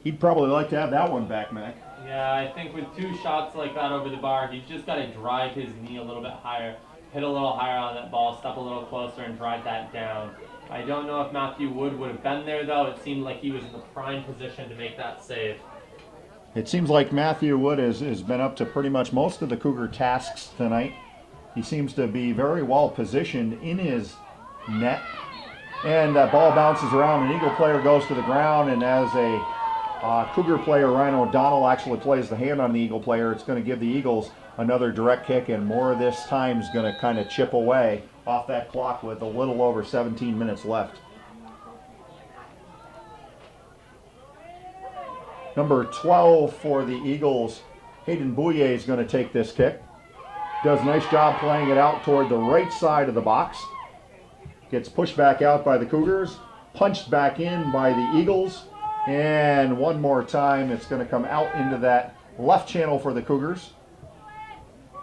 He'd probably like to have that one back, Mac. Yeah, I think with two shots like that over the bar, he's just got to drive his knee a little bit higher, hit a little higher on that ball, step a little closer, and drive that down. I don't know if Matthew Wood would have been there, though. It seemed like he was in the prime position to make that save. It seems like Matthew Wood has been up to pretty much most of the Cougar tasks tonight. He seems to be very well positioned in his net. And that ball bounces around. An Eagle player goes to the ground, and as a Cougar player, Ryan O'Donnell, actually plays the hand on the Eagle player, it's going to give the Eagles another direct kick, and more of this time is going to kind of chip away off that clock with a little over 17 minutes left. Number 12 for the Eagles, Hayden Bouye, is going to take this kick. Does a nice job playing it out toward the right side of the box. Gets pushed back out by the Cougars, punched back in by the Eagles, and one more time it's going to come out into that left channel for the Cougars.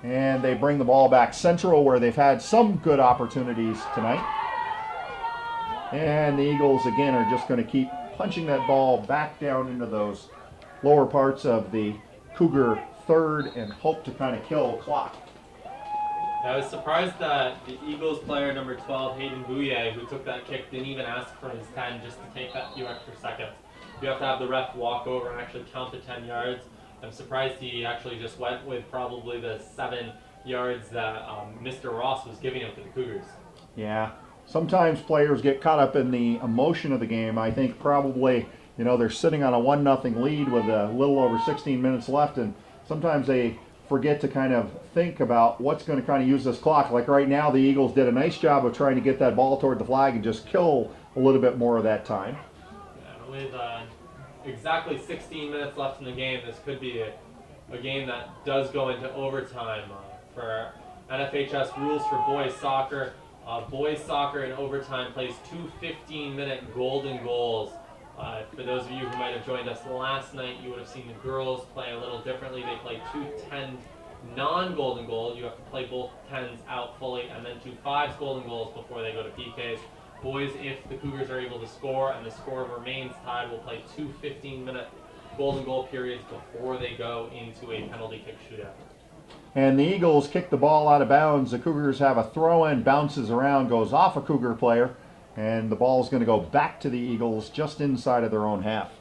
And they bring the ball back central, where they've had some good opportunities tonight. And the Eagles again are just going to keep punching that ball back down into those lower parts of the Cougar third and hope to kind of kill clock. I was surprised that the Eagles player number 12, Hayden Bouye, who took that kick, didn't even ask for his 10 just to take that few extra seconds. You have to have the ref walk over and actually count the 10 yards. I'm surprised he actually just went with probably the 7 yards that Mr. Ross was giving him for the Cougars. Yeah, sometimes players get caught up in the emotion of the game. I think probably, you know, they're sitting on a 1-0 lead with a little over 16 minutes left, and sometimes they forget to kind of think about what's going to kind of use this clock. Like right now, the Eagles did a nice job of trying to get that ball toward the flag and just kill a little bit more of that time. Yeah, with exactly 16 minutes left in the game, this could be a game that does go into overtime. For NFHS rules for boys soccer, boys soccer in overtime plays 2 15-minute golden goals. For those of you who might have joined us last night, you would have seen the girls play a little differently. They play 2 10 non-golden goals. You have to play both 10s out fully, and then 2 5s golden goals before they go to PKs. Boys, if the Cougars are able to score and the score remains tied, will play 2 15-minute golden goal periods before they go into a penalty kick shootout. And the Eagles kick the ball out of bounds. The Cougars have a throw-in, bounces around, goes off a Cougar player, and the ball is going to go back to the Eagles just inside of their own half.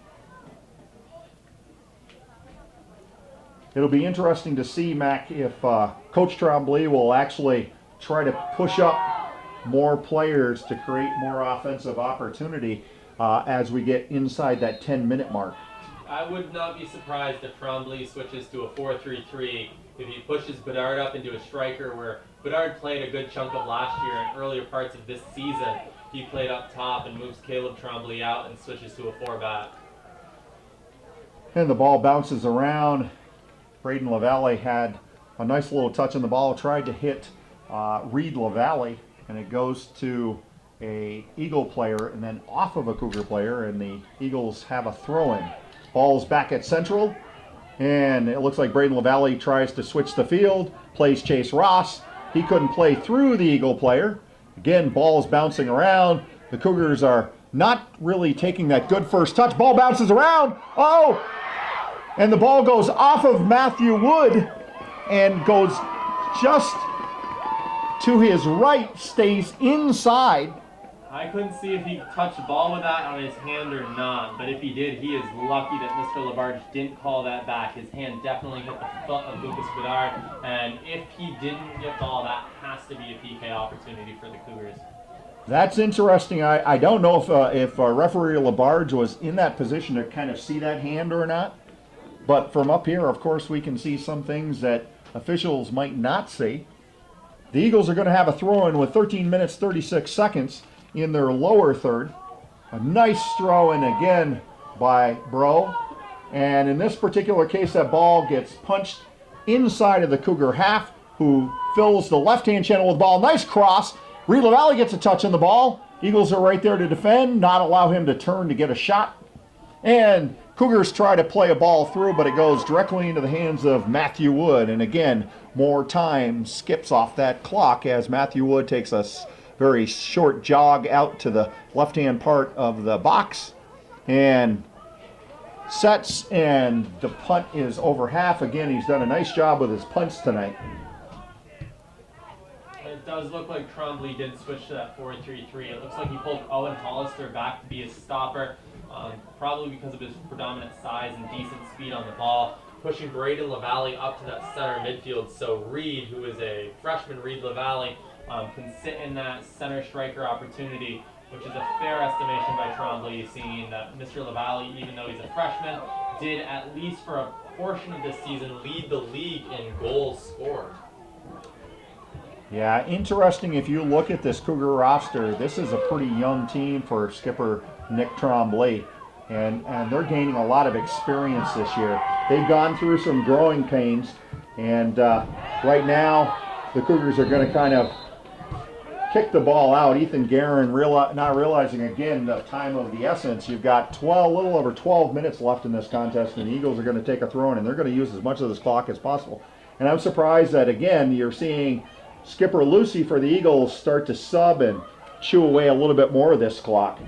It'll be interesting to see, Mac, if Coach Tremblay will actually try to push up more players to create more offensive opportunity as we get inside that 10-minute mark. I would not be surprised if Tremblay switches to a 4-3-3 if he pushes Bedard up into a striker, where Bedard played a good chunk of last year and earlier parts of this season. He played up top and moves Caleb Tremblay out and switches to a 4-back. And the ball bounces around. Braden LaValle had a nice little touch on the ball, tried to hit Reed LaValle, and it goes to a Eagle player and then off of a Cougar player, and the Eagles have a throw-in. Ball's back at Central, and it looks like Braden LaValle tries to switch the field, plays Chase Ross. He couldn't play through the Eagle player. Again, ball is bouncing around. The Cougars are not really taking that good first touch. Ball bounces around. Oh! And the ball goes off of Matthew Wood and goes just to his right, stays inside. I couldn't see if he touched the ball with that on his hand or not, but if he did, he is lucky that Mr. Labarge didn't call that back. His hand definitely hit the foot of Lucas Bedard, and if he didn't get ball, that has to be a PK opportunity for the Cougars. That's interesting. I don't know if referee Labarge was in that position to kind of see that hand or not, but from up here, of course, we can see some things that officials might not see. The Eagles are going to have a throw-in with 13 minutes, 36 seconds in their lower third. A nice throw-in again by Bro. And in this particular case, that ball gets punched inside of the Cougar half, who fills the left-hand channel with the ball. Nice cross. Reed LaValle gets a touch on the ball. Eagles are right there to defend, not allow him to turn to get a shot. And Cougars try to play a ball through, but it goes directly into the hands of Matthew Wood. And again, more time skips off that clock as Matthew Wood takes a very short jog out to the left-hand part of the box and sets, and the punt is over half. Again, he's done a nice job with his punts tonight. It does look like Tremblay did switch to that 4-3-3. It looks like he pulled Owen Hollister back to be a stopper, probably because of his predominant size and decent speed on the ball, pushing Braden LaValle up to that center midfield so Reed, who is a freshman, Reed LaValle, can sit in that center striker opportunity, which is a fair estimation by Tremblay, seeing that Mr. LaValle, even though he's a freshman, did at least for a portion of this season lead the league in goals scored. Yeah, interesting. If you look at this Cougar roster, this is a pretty young team for skipper Nick Tremblay, and they're gaining a lot of experience this year. They've gone through some growing pains, and right now the Cougars are going to kind of kick the ball out. Ethan Guerin not realizing again the time of the essence. You've got a little over 12 minutes left in this contest, and the Eagles are going to take a throw in, and they're going to use as much of this clock as possible. And I'm surprised that again you're seeing skipper Lucy for the Eagles start to sub and chew away a little bit more of this clock.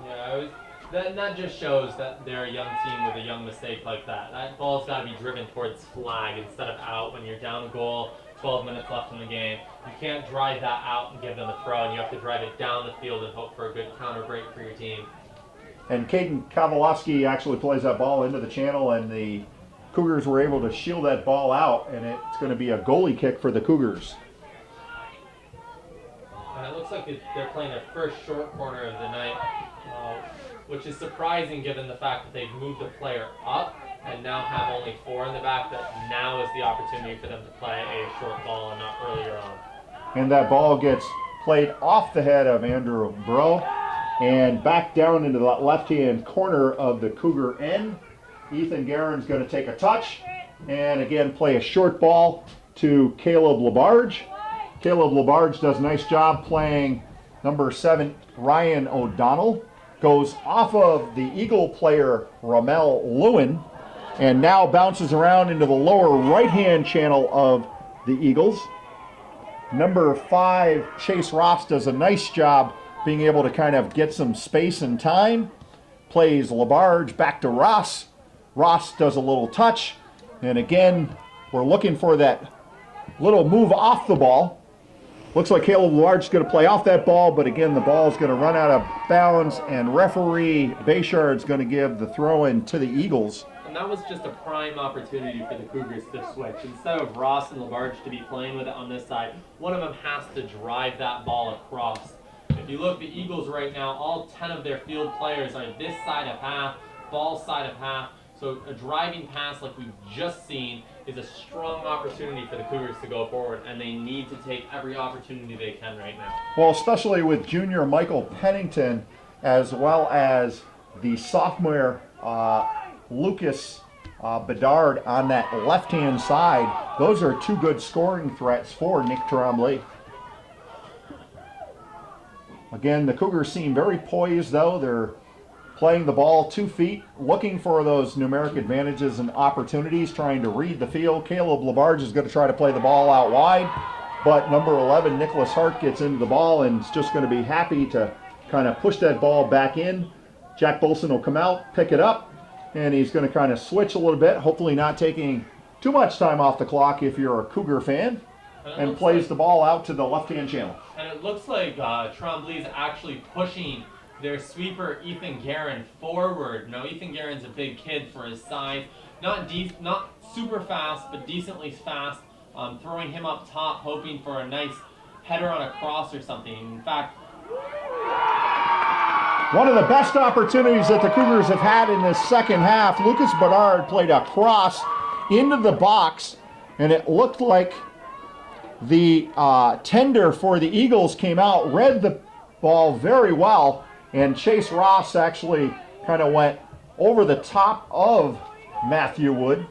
Yeah, That just shows that they're a young team with a young mistake like that. That ball's got to be driven towards flag instead of out when you're down a goal, 12 minutes left in the game. You can't drive that out and give them a throw, and you have to drive it down the field and hope for a good counter break for your team. And Caden Kowalowski actually plays that ball into the channel, and the Cougars were able to shield that ball out, and it's going to be a goalie kick for the Cougars. And it looks like they're playing their first short corner of the night, which is surprising given the fact that they've moved the player up and now have only 4 in the back, that now is the opportunity for them to play a short ball and not earlier on. And that ball gets played off the head of Andrew Bro and back down into the left-hand corner of the Cougar end. Ethan Guerin's going to take a touch and again play a short ball to Caleb Labarge. Caleb Labarge does a nice job playing number 7, Ryan O'Donnell. Goes off of the Eagle player, Ramel Lewin, and now bounces around into the lower right-hand channel of the Eagles. Number 5, Chase Ross, does a nice job being able to kind of get some space and time. Plays Labarge back to Ross. Ross does a little touch, and again, we're looking for that little move off the ball. Looks like Caleb Labarge is going to play off that ball, but again, the ball is going to run out of bounds, and referee Bayshard is going to give the throw-in to the Eagles. And that was just a prime opportunity for the Cougars to switch. Instead of Ross and Labarge to be playing with it on this side, one of them has to drive that ball across. If you look at the Eagles right now, all 10 of their field players are this side of half, ball side of half. So a driving pass like we've just seen is a strong opportunity for the Cougars to go forward, and they need to take every opportunity they can right now. Well, especially with junior Michael Pennington, as well as the sophomore Lucas Bedard on that left-hand side. Those are 2 good scoring threats for Nick Tremblay. Again, the Cougars seem very poised, though. They're playing the ball 2 feet, looking for those numeric advantages and opportunities, trying to read the field. Caleb Labarge is going to try to play the ball out wide, but number 11, Nicholas Hart, gets into the ball and is just going to be happy to kind of push that ball back in. Jack Bolson will come out, pick it up, and he's going to kind of switch a little bit, hopefully not taking too much time off the clock if you're a Cougar fan, and plays the ball out to the left-hand channel. And it looks like Tremblay's actually pushing their sweeper, Ethan Guerin, forward. No, Ethan Guerin's a big kid for his size. Not super fast, but decently fast. Throwing him up top, hoping for a nice header on a cross or something. In fact, one of the best opportunities that the Cougars have had in this second half, Lucas Bedard played a cross into the box, and it looked like the tender for the Eagles came out, read the ball very well, and Chase Ross actually kind of went over the top of Matthew Wood.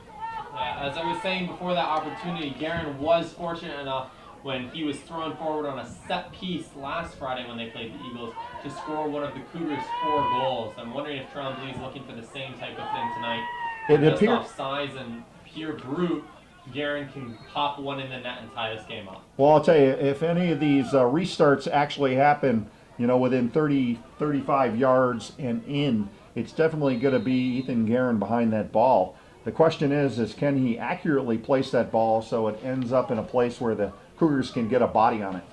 As I was saying before that opportunity, Guerin was fortunate enough when he was thrown forward on a set piece last Friday when they played the Eagles to score one of the Cougars' 4 goals. I'm wondering if Tremblay's looking for the same type of thing tonight. Just off size and pure brute, Guerin can pop one in the net and tie this game up. Well, I'll tell you, if any of these restarts actually happen, you know, within 30, 35 yards and in, it's definitely going to be Ethan Guerin behind that ball. The question is can he accurately place that ball so it ends up in a place where the Cougars can get a body on it?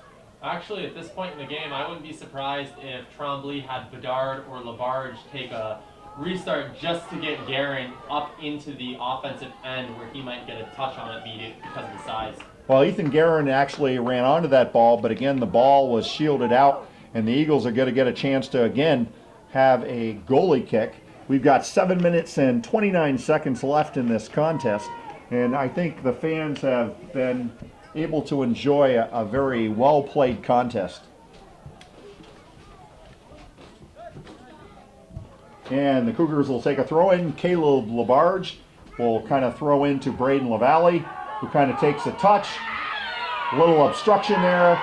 Actually, at this point in the game, I wouldn't be surprised if Tremblay had Bedard or Labarge take a restart just to get Guerin up into the offensive end where he might get a touch on it because of the size. Well, Ethan Guerin actually ran onto that ball, but again, the ball was shielded out, and the Eagles are going to get a chance to, again, have a goalie kick. We've got 7 minutes and 29 seconds left in this contest, and I think the fans have been able to enjoy a very well-played contest. And the Cougars will take a throw-in. Caleb Labarge will kind of throw into Braden LaValle, who kind of takes a touch. A little obstruction there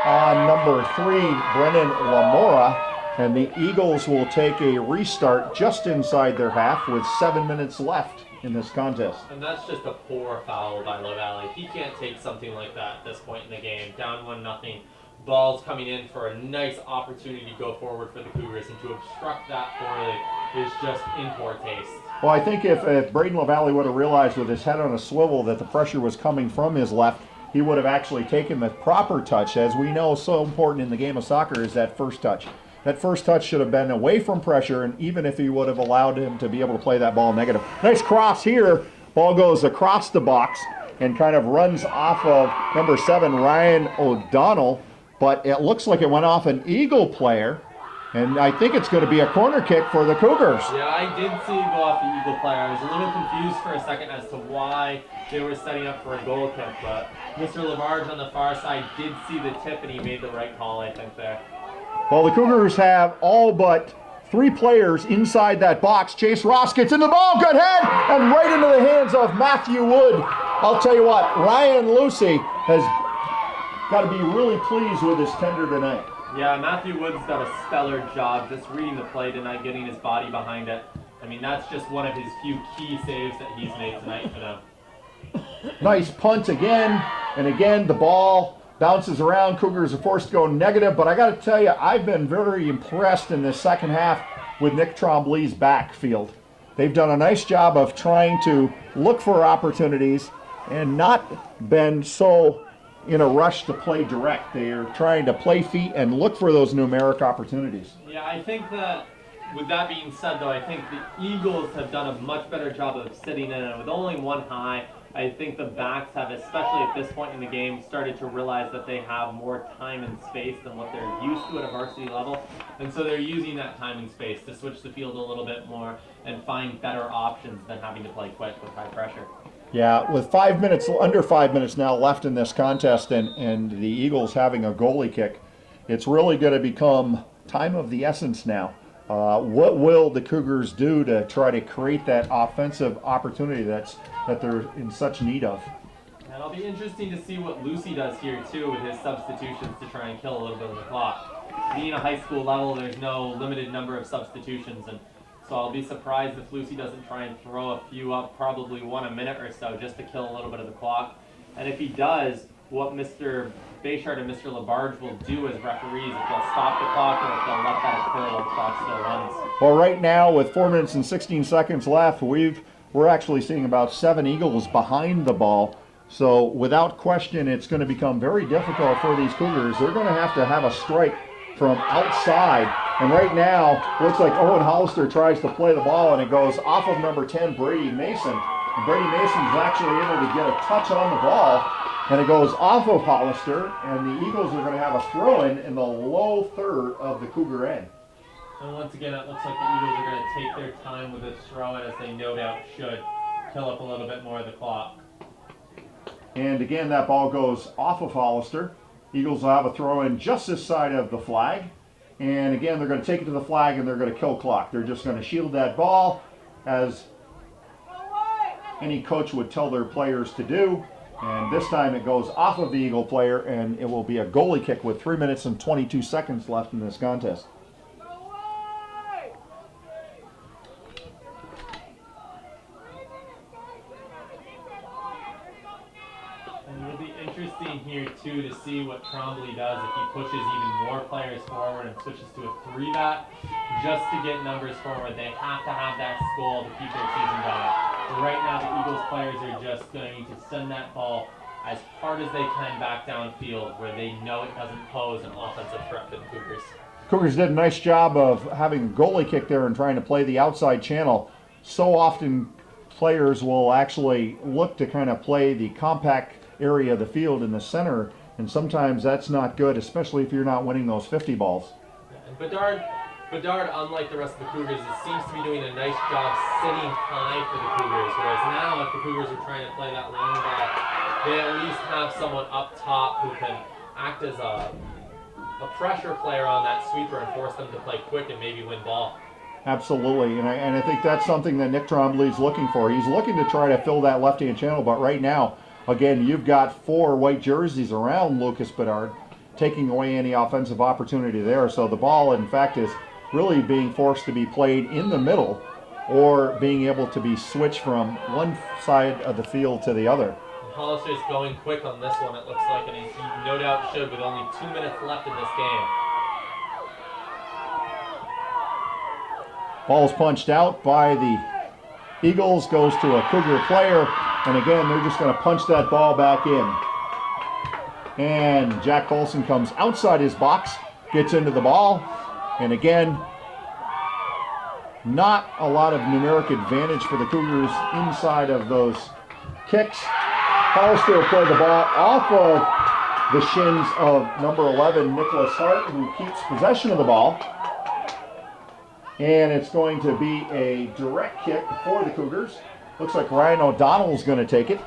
on number 3, Brennan Lamora. And the Eagles will take a restart just inside their half with 7 minutes left in this contest. And that's just a poor foul by LaValle. He can't take something like that at this point in the game. Down 1-0. ball's coming in for a nice opportunity to go forward for the Cougars, and to obstruct that poorly is just in poor taste. Well, I think if Braden LaValle would have realized with his head on a swivel that the pressure was coming from his left, he would have actually taken the proper touch. As we know, so important in the game of soccer is that first touch. That first touch should have been away from pressure, and even if he would have allowed him to be able to play that ball negative. Nice cross here. Ball goes across the box and kind of runs off of number 7, Ryan O'Donnell, but it looks like it went off an Eagle player, and I think it's going to be a corner kick for the Cougars. Yeah, I did see it go off the Eagle player. I was a little confused for a second as to why they were setting up for a goal kick, but Mr. Labarge on the far side did see the tip, and he made the right call, I think, there. Well, the Cougars have all but 3 players inside that box. Chase Ross gets in the ball, good head, and right into the hands of Matthew Wood. I'll tell you what, Ryan Lucy has got to be really pleased with his tender tonight. Yeah, Matthew Wood's done a stellar job just reading the play tonight, getting his body behind it. I mean, that's just one of his few key saves that he's made tonight for them. Nice punt again, and again the ball bounces around. Cougars are forced to go negative, but I got to tell you, I've been very impressed in this second half with Nick Trombley's backfield. They've done a nice job of trying to look for opportunities and not been so in a rush to play direct. They are trying to play feet and look for those numeric opportunities. Yeah, I think that, with that being said, though, I think the Eagles have done a much better job of sitting in it. With only one high, I think the backs have, especially at this point in the game, started to realize that they have more time and space than what they're used to at a varsity level. And so they're using that time and space to switch the field a little bit more and find better options than having to play quick with high pressure. Yeah, with 5 minutes, under 5 minutes now left in this contest, and the Eagles having a goalie kick, it's really going to become time of the essence now. What will the Cougars do to try to create that offensive opportunity that they're in such need of? And it'll be interesting to see what Lucy does here, too, with his substitutions to try and kill a little bit of the clock. Being a high school level, there's no limited number of substitutions, and so I'll be surprised if Lucy doesn't try and throw a few up, probably one a minute or so, just to kill a little bit of the clock. And if he does, what Mr. Bayshard and Mr. Labarge will do as referees is they'll stop the clock and if they'll let that occur while the clock still runs. Well, right now with 4 minutes and 16 seconds left, we're actually seeing about 7 Eagles behind the ball. So without question, it's going to become very difficult for these Cougars. They're going to have a strike from outside. And right now, looks like Owen Hollister tries to play the ball, and it goes off of number 10, Brady Mason. And Brady Mason's actually able to get a touch on the ball, and it goes off of Hollister, and the Eagles are going to have a throw-in in the low third of the Cougar end. And once again, it looks like the Eagles are going to take their time with this throw-in, as they no doubt should, kill up a little bit more of the clock. And again, that ball goes off of Hollister. Eagles will have a throw-in just this side of the flag. And again, they're going to take it to the flag and they're going to kill clock. They're just going to shield that ball, as any coach would tell their players to do. And this time it goes off of the Eagle player, and it will be a goalie kick with 3 minutes and 22 seconds left in this contest. And it'll be interesting here, too, to see what Trombley does if he pushes even more players forward and switches to a 3-back just to get numbers forward. They have to have that goal to keep their season going. But right now, the Eagles players are just going to send that ball as hard as they can back downfield, where they know it doesn't pose an offensive threat for the Cougars. Cougars did a nice job of having a goalie kick there and trying to play the outside channel. So often players will actually look to kind of play the compact area of the field in the center, and sometimes that's not good, especially if you're not winning those 50 balls. And Bedard, unlike the rest of the Cougars, seems to be doing a nice job sitting high for the Cougars, whereas now if the Cougars are trying to play that long ball, they at least have someone up top who can act as a pressure player on that sweeper and force them to play quick and maybe win ball. Absolutely, and I think that's something that Nick Trombley's looking for. He's looking to try to fill that left-hand channel, but right now, again, you've got 4 white jerseys around Lucas Bedard, taking away any offensive opportunity there. So the ball, in fact, is really being forced to be played in the middle or being able to be switched from one side of the field to the other. Hollister's going quick on this one, it looks like, and he no doubt should with only 2 minutes left in this game. Ball's punched out by the Eagles, goes to a Cougar player, and again, they're just going to punch that ball back in. And Jack Paulson comes outside his box, gets into the ball, and again, not a lot of numeric advantage for the Cougars inside of those kicks. Hollister will play the ball off of the shins of number 11, Nicholas Hart, who keeps possession of the ball. And it's going to be a direct kick for the Cougars. Looks like Ryan O'Donnell's going to take it.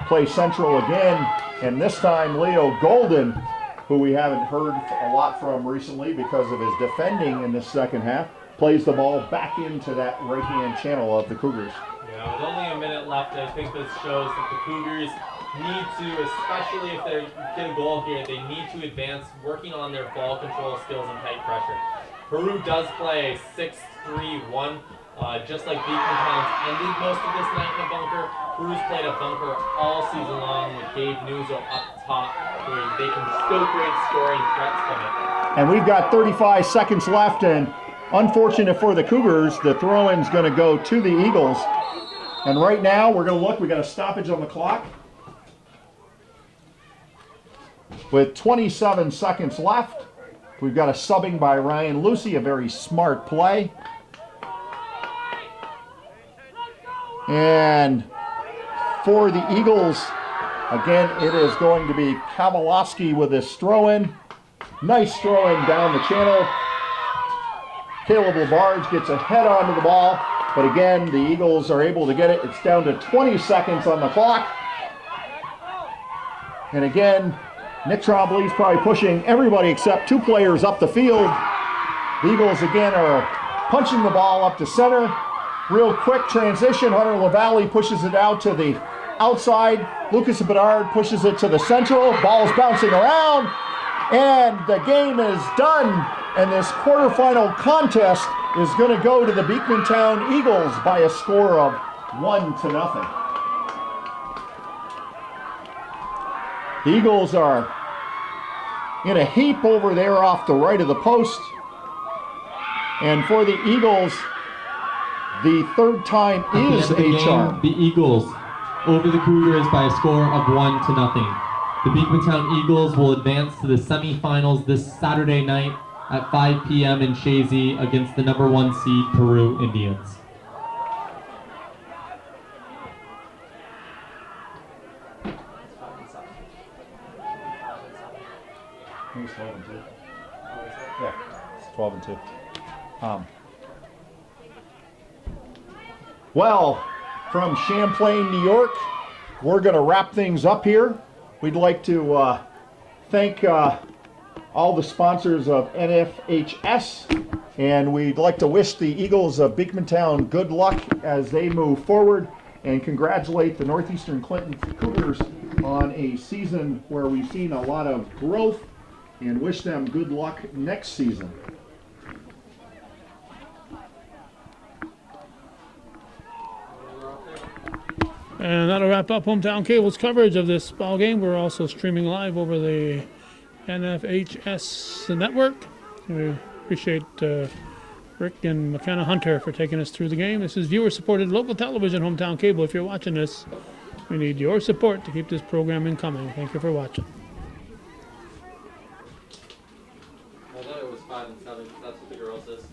Play central again, and this time Leo Golden, who we haven't heard a lot from recently because of his defending in the second half, plays the ball back into that right-hand channel of the Cougars. Yeah, with only a minute left, I think this shows that the Cougars need to, especially if they get a goal here, they need to advance working on their ball control skills and tight pressure. Peru does play 6-3-1, just like Beekmantown's ended most of this night in a bunker. Peru's played a bunker all season long with Gabe Nuzzo up top, where they can still create scoring threats from it. And we've got 35 seconds left, and unfortunate for the Cougars, the throw-in's going to go to the Eagles. And right now, we're going to look, we got a stoppage on the clock. With 27 seconds left, we've got a subbing by Ryan Lucy, a very smart play. And for the Eagles, again, it is going to be Kowalowski with this throw-in. Nice throw-in down the channel. Caleb Labarge gets a head onto the ball, but again, the Eagles are able to get it. It's down to 20 seconds on the clock. And again, Nick Trombley's probably pushing everybody except two players up the field. The Eagles again are punching the ball up to center. Real quick transition. Hunter LaValle pushes it out to the outside. Lucas Bedard pushes it to the central. Ball's bouncing around. And the game is done. And this quarterfinal contest is going to go to the Beekmantown Eagles by a score of 1-0. The Eagles are in a heap over there off the right of the post. And for the Eagles, the third time is a charm. The Eagles over the Cougars by a score of 1-0. The Beekmantown Eagles will advance to the semifinals this Saturday night at 5 p.m. in Chazy against the number 1 seed Peru Indians. I think it's 12-2. Yeah, it's 12-2. Well, from Champlain, New York, we're going to wrap things up here. We'd like to thank all the sponsors of NFHS, and we'd like to wish the Eagles of Beekmantown good luck as they move forward, and congratulate the Northeastern Clinton Cougars on a season where we've seen a lot of growth, and wish them good luck next season. And that'll wrap up Hometown Cable's coverage of this ball game. We're also streaming live over the NFHS network. We appreciate Rick and McKenna Hunter for taking us through the game. This is viewer-supported local television, Hometown Cable. If you're watching this, we need your support to keep this programming coming. Thank you for watching. I thought it was 5 and 7 because that's what the girls is.